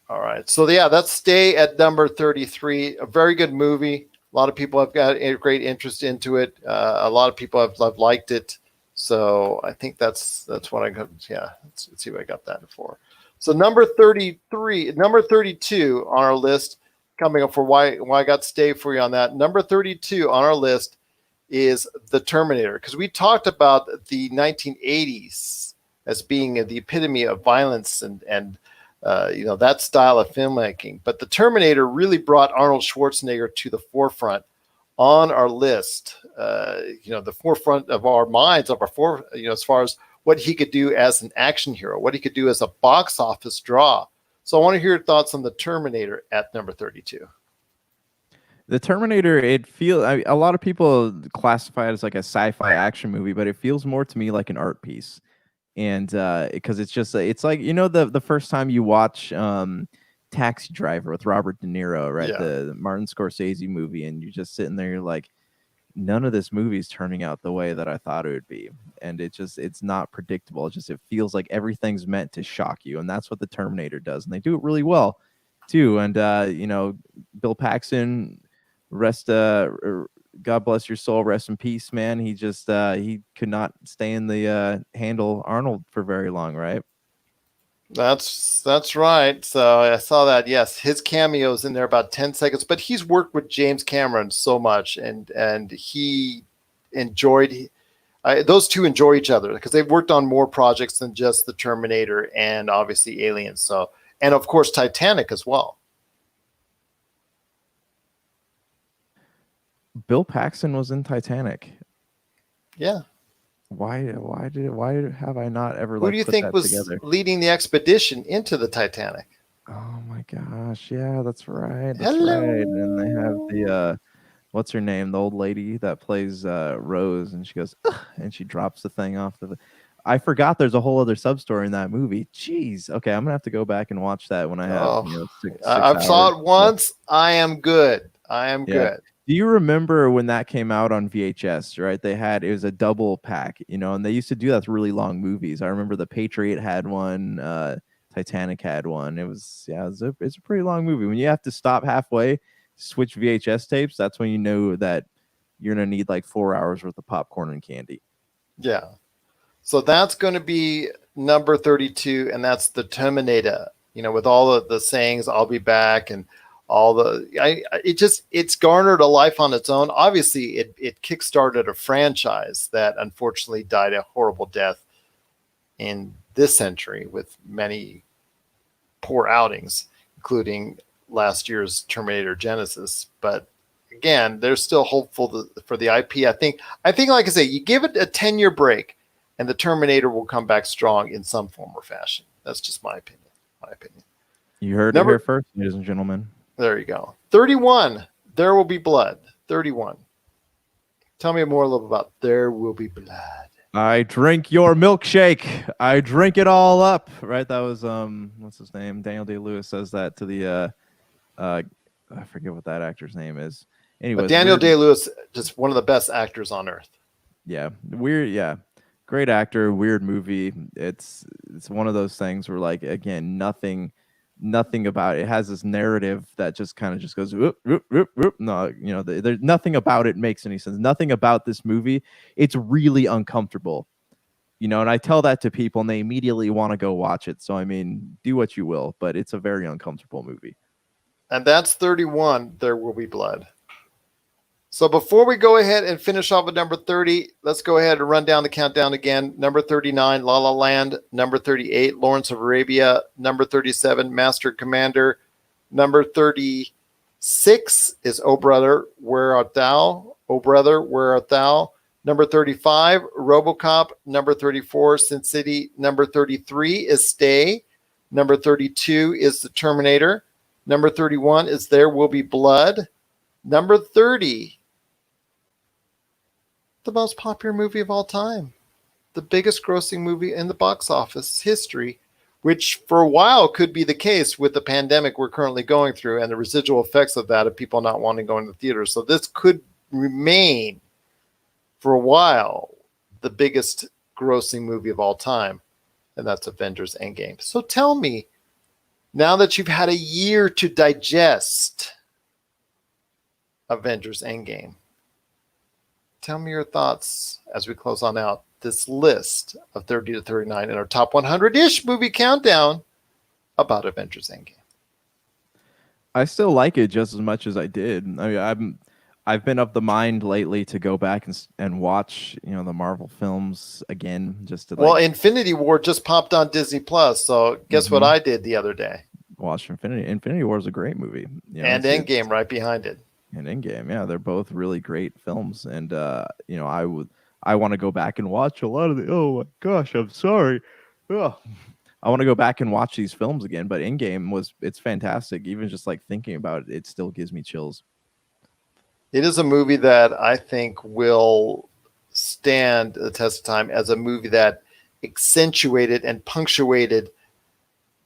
all right. So yeah, that's Stay at number 33. A very good movie. A lot of people have got a great interest into it. A lot of people have liked it. So I think that's what I got. Yeah, let's see what I got that for. So number 33, number 32 on our list, coming up for why I got Stay for you on that. Number 32 on our list is The Terminator, because we talked about the 1980s as being the epitome of violence and that style of filmmaking. But The Terminator really brought Arnold Schwarzenegger to the forefront on our list, the forefront of our minds, as far as what he could do as an action hero, what he could do as a box office draw. So I want to hear your thoughts on The Terminator at number 32. The Terminator, a lot of people classify it as like a sci-fi action movie, but it feels more to me like an art piece. And because it's like, the first time you watch Taxi Driver with Robert De Niro, right? Yeah. The Martin Scorsese movie, and you're just sitting there, you're like, none of this movie is turning out the way that I thought it would be. And it's not predictable. It feels like everything's meant to shock you. And that's what The Terminator does. And they do it really well too. And Bill Paxton, God bless your soul, rest in peace, man. He he could not stay in the handle Arnold for very long, right? That's right. So I saw that. Yes, his cameo's in there about 10 seconds, but he's worked with James Cameron so much, and he enjoyed. Those two enjoy each other because they've worked on more projects than just The Terminator and obviously Aliens. So, and of course Titanic as well. Bill Paxton was in Titanic. Yeah. Why have I not ever? Who do you think was leading the expedition into the Titanic? Oh my gosh! Yeah, that's right. Hello. Right. And they have the what's her name? The old lady that plays Rose, and she goes and she drops the thing off the. I forgot there's a whole other sub story in that movie. Jeez. Okay, I'm gonna have to go back and watch that when I have. I've saw it once. I am good. Good. Do you remember when that came out on VHS, right? It was a double pack, and they used to do that with really long movies. I remember The Patriot had one, Titanic had one. It's a pretty long movie. When you have to stop halfway, switch VHS tapes, that's when you know that you're going to need like 4 hours worth of popcorn and candy. Yeah. So that's going to be number 32, and that's The Terminator, with all of the sayings, I'll be back, and it's garnered a life on its own. Obviously, it kickstarted a franchise that unfortunately died a horrible death in this century with many poor outings, including last year's Terminator Genesis. But again, they're still hopeful for the IP. I think, like I say, you give it a 10-year break, and the Terminator will come back strong in some form or fashion. That's just my opinion. You heard it here first, ladies and gentlemen. There you go. 31. There Will Be Blood. 31. Tell me more a little about There Will Be Blood. I drink your milkshake. I drink it all up. Right? That was what's his name? Daniel Day-Lewis says that to the I forget what that actor's name is. Anyway, Daniel Day-Lewis, just one of the best actors on earth. Yeah. Weird, yeah. Great actor, weird movie. It's one of those things where, like, again, nothing about it has this narrative that just kind of just goes whoop, whoop, whoop, whoop. No, there's nothing about it makes any sense. Nothing about this movie. It's really uncomfortable, and I tell that to people and they immediately want to go watch it. So I mean, do what you will, but it's a very uncomfortable movie. And that's 31. There Will Be Blood. So before we go ahead and finish off with number 30, let's go ahead and run down the countdown again. Number 39, La La Land. Number 38, Lawrence of Arabia. Number 37, Master Commander. Number 36 is Oh Brother, Where Art Thou? Oh Brother, Where Art Thou? Number 35, RoboCop. Number 34, Sin City. Number 33 is Stay. Number 32 is The Terminator. Number 31 is There Will Be Blood. Number 30, the most popular movie of all time, the biggest grossing movie in the box office history, which for a while could be the case with the pandemic we're currently going through and the residual effects of that of people not wanting to go into the theater. So this could remain for a while the biggest grossing movie of all time, and that's Avengers Endgame. So tell me, now that you've had a year to digest Avengers Endgame, tell me your thoughts as we close on out this list of 30 to 39 in our top 100-ish movie countdown about Avengers Endgame. I still like it just as much as I did. I mean, I've been of the mind lately to go back and watch, you know, the Marvel films again, just to Well, Infinity War just popped on Disney Plus, so guess what I did the other day? Watch Infinity. Infinity War is a great movie. You know, and Endgame right behind it. And Endgame, yeah, they're both really great films, and you know, I want to go back and watch a lot of the. Oh my gosh, I'm sorry. Ugh. I want to go back and watch these films again, but Endgame it's fantastic. Even just like thinking about it, it still gives me chills. It is a movie that I think will stand the test of time as a movie that accentuated and punctuated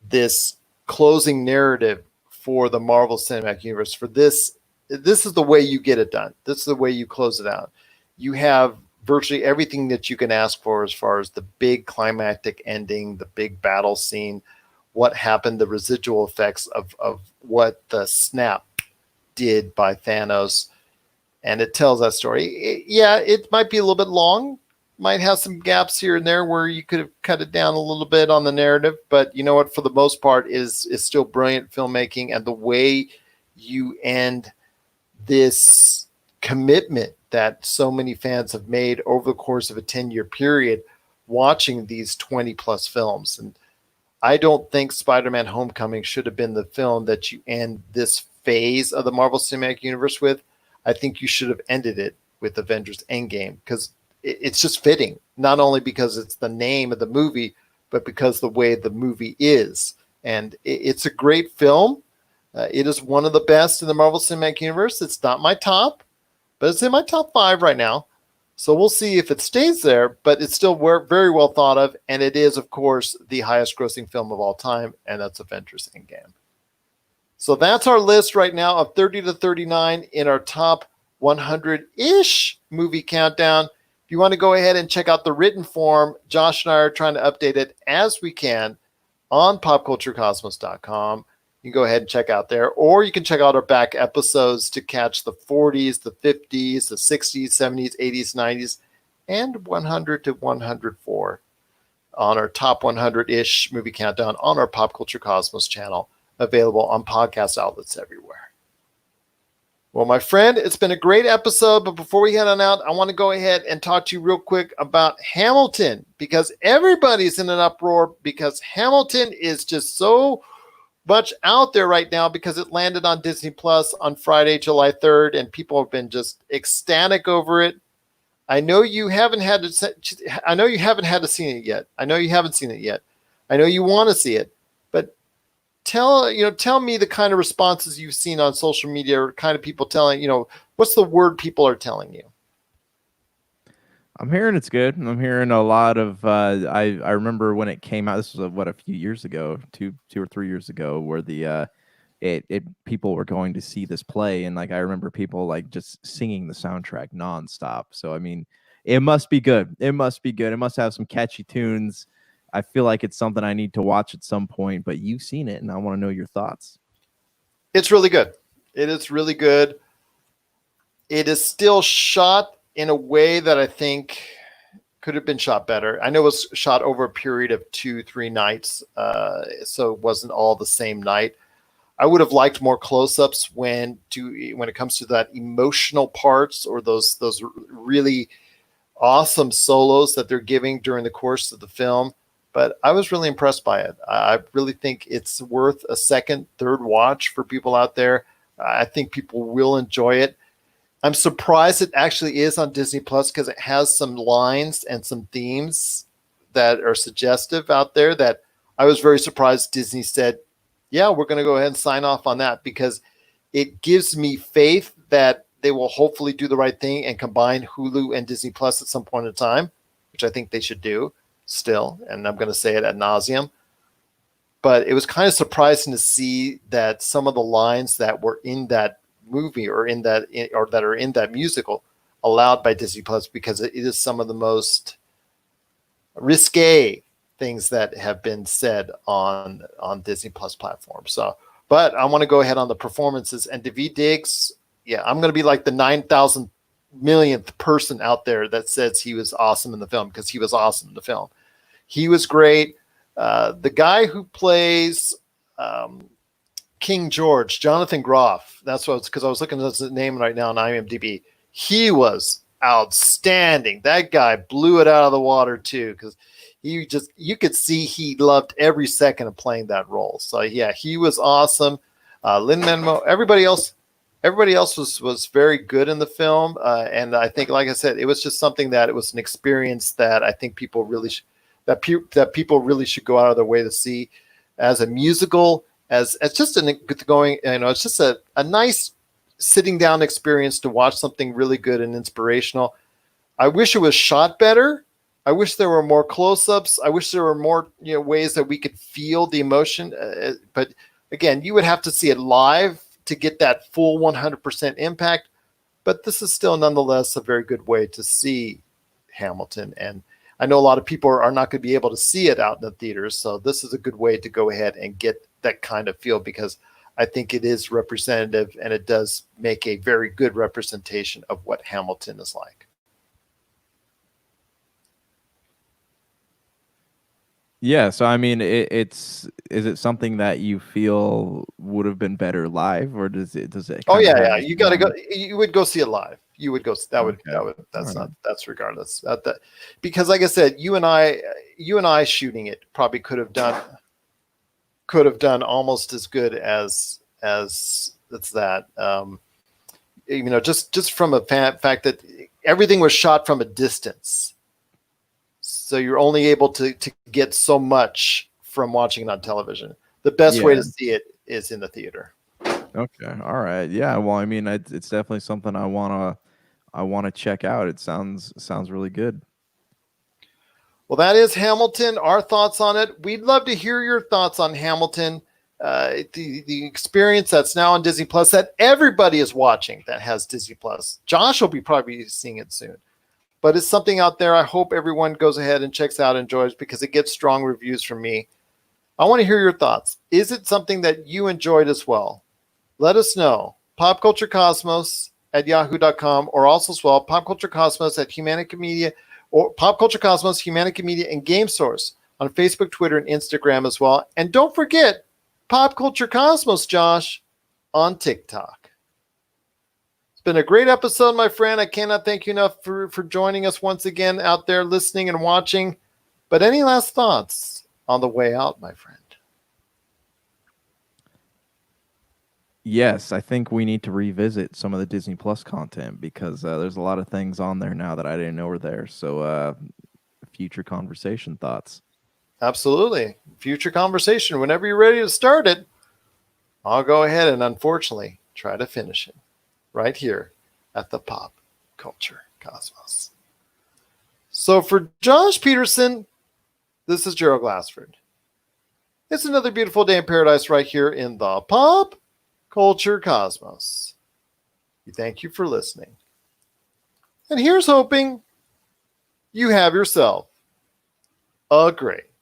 this closing narrative for the Marvel Cinematic Universe. For this is the way you get it done. This is the way you close it out. You have virtually everything that you can ask for as far as the big climactic ending, the big battle scene, what happened, the residual effects of what the snap did by Thanos. And it tells that story. It might be a little bit long, might have some gaps here and there where you could have cut it down a little bit on the narrative. But you know what? For the most part, is still brilliant filmmaking. And the way you end this commitment that so many fans have made over the course of a 10-year period watching these 20 plus films. And I don't think Spider-Man Homecoming should have been the film that you end this phase of the Marvel Cinematic Universe with. I think you should have ended it with Avengers Endgame, because it's just fitting, not only because it's the name of the movie, but because the way the movie is. And it's a great film. It is one of the best in the Marvel Cinematic Universe. It's not my top, but it's in my top 5 right now. So we'll see if it stays there, but it's still very well thought of. And it is, of course, the highest grossing film of all time, and that's Avengers Endgame. So that's our list right now of 30 to 39 in our top 100-ish movie countdown. If you want to go ahead and check out the written form, Josh and I are trying to update it as we can on popculturecosmos.com. You can go ahead and check out there, or you can check out our back episodes to catch the 40s, the 50s, the 60s, 70s, 80s, 90s, and 100 to 104 on our top 100-ish movie countdown on our Pop Culture Cosmos channel, available on podcast outlets everywhere. Well, my friend, it's been a great episode, but before we head on out, I want to go ahead and talk to you real quick about Hamilton, because everybody's in an uproar, because Hamilton is just so much out there right now because it landed on Disney Plus on Friday, July 3rd, and people have been just ecstatic over it. I know you haven't had to see it yet. I know you haven't seen it yet. I know you want to see it, but tell me the kind of responses you've seen on social media, or kind of people telling, what's the word people are telling you? I'm hearing it's good. I'm hearing a lot of. I remember when it came out. This was a few years ago, two or 3 years ago, where the people were going to see this play, and like I remember people like just singing the soundtrack nonstop. So I mean, it must be good. It must be good. It must have some catchy tunes. I feel like it's something I need to watch at some point. But you've seen it, and I want to know your thoughts. It's really good. It is really good. It is still shot in a way that I think could have been shot better. I know it was shot over a period of 2-3 nights, so it wasn't all the same night. I would have liked more close-ups when it comes to that emotional parts, or those really awesome solos that they're giving during the course of the film. But I was really impressed by it. I really think it's worth a second, third watch for people out there. I think people will enjoy it. I'm surprised it actually is on Disney Plus, because it has some lines and some themes that are suggestive out there that I was very surprised Disney said, yeah, we're going to go ahead and sign off on that, because it gives me faith that they will hopefully do the right thing and combine Hulu and Disney Plus at some point in time, which I think they should do still. And I'm going to say it ad nauseum. But it was kind of surprising to see that some of the lines that were in that movie or that are in that musical allowed by Disney Plus, because it is some of the most risque things that have been said on Disney Plus platform. So, but I want to go ahead on the performances, and Daveed Diggs. Yeah, I'm going to be like the 9,000 millionth person out there that says he was awesome in the film, because he was awesome in the film. He was great. The guy who plays King George, Jonathan Groff. That's what, because I was looking at his name right now on IMDb. He was outstanding. That guy blew it out of the water too, because you could see he loved every second of playing that role. So yeah, he was awesome. Lin-Manuel, everybody else was very good in the film, and I think, like I said, it was just something that it was an experience that I think people really people really should go out of their way to see, as a musical, as just it's just a nice sitting down experience to watch something really good and inspirational. I wish it was shot better. I wish there were more close-ups. I wish there were more ways that we could feel the emotion. But again, you would have to see it live to get that full 100% impact. But this is still nonetheless a very good way to see Hamilton. And I know a lot of people are not going to be able to see it out in the theaters. So this is a good way to go ahead and get that kind of feel, because I think it is representative, and it does make a very good representation of what Hamilton is like. Yeah, so I mean, is it something that you feel would have been better live, or does it? Oh yeah. You got to go. You would go see it live. You would go. That's right. That's regardless. Because like I said, you and I shooting it probably could have done almost as good as it's that. Just from a fact that everything was shot from a distance. So you're only able to get so much from watching it on television. The best way to see it is in the theater. Okay. All right. Yeah. Well, I mean, it's definitely something I wanna check out. It sounds really good. Well, that is Hamilton. Our thoughts on it. We'd love to hear your thoughts on Hamilton, the experience that's now on Disney Plus, that everybody is watching that has Disney Plus. Josh will be probably seeing it soon. But it's something out there I hope everyone goes ahead and checks out and enjoys, because it gets strong reviews from me. I want to hear your thoughts. Is it something that you enjoyed as well? Let us know. popculturecosmos@yahoo.com, or also as well, popculturecosmos@Humanica Media, or Popculture Cosmos, Humanica Media, and Game Source on Facebook, Twitter, and Instagram as well. And don't forget Popculture Cosmos, Josh, on TikTok. Been a great episode, my friend. I cannot thank you enough for joining us once again out there listening and watching. But any last thoughts on the way out, my friend? Yes, I think we need to revisit some of the Disney Plus content, because there's a lot of things on there now that I didn't know were there. So future conversation thoughts. Absolutely. Future conversation. Whenever you're ready to start it, I'll go ahead and unfortunately try to finish it right here at the Pop Culture Cosmos. So for Josh Peterson, this is Gerald Glassford. It's another beautiful day in paradise right here in the Pop Culture Cosmos. We thank you for listening. And here's hoping you have yourself a great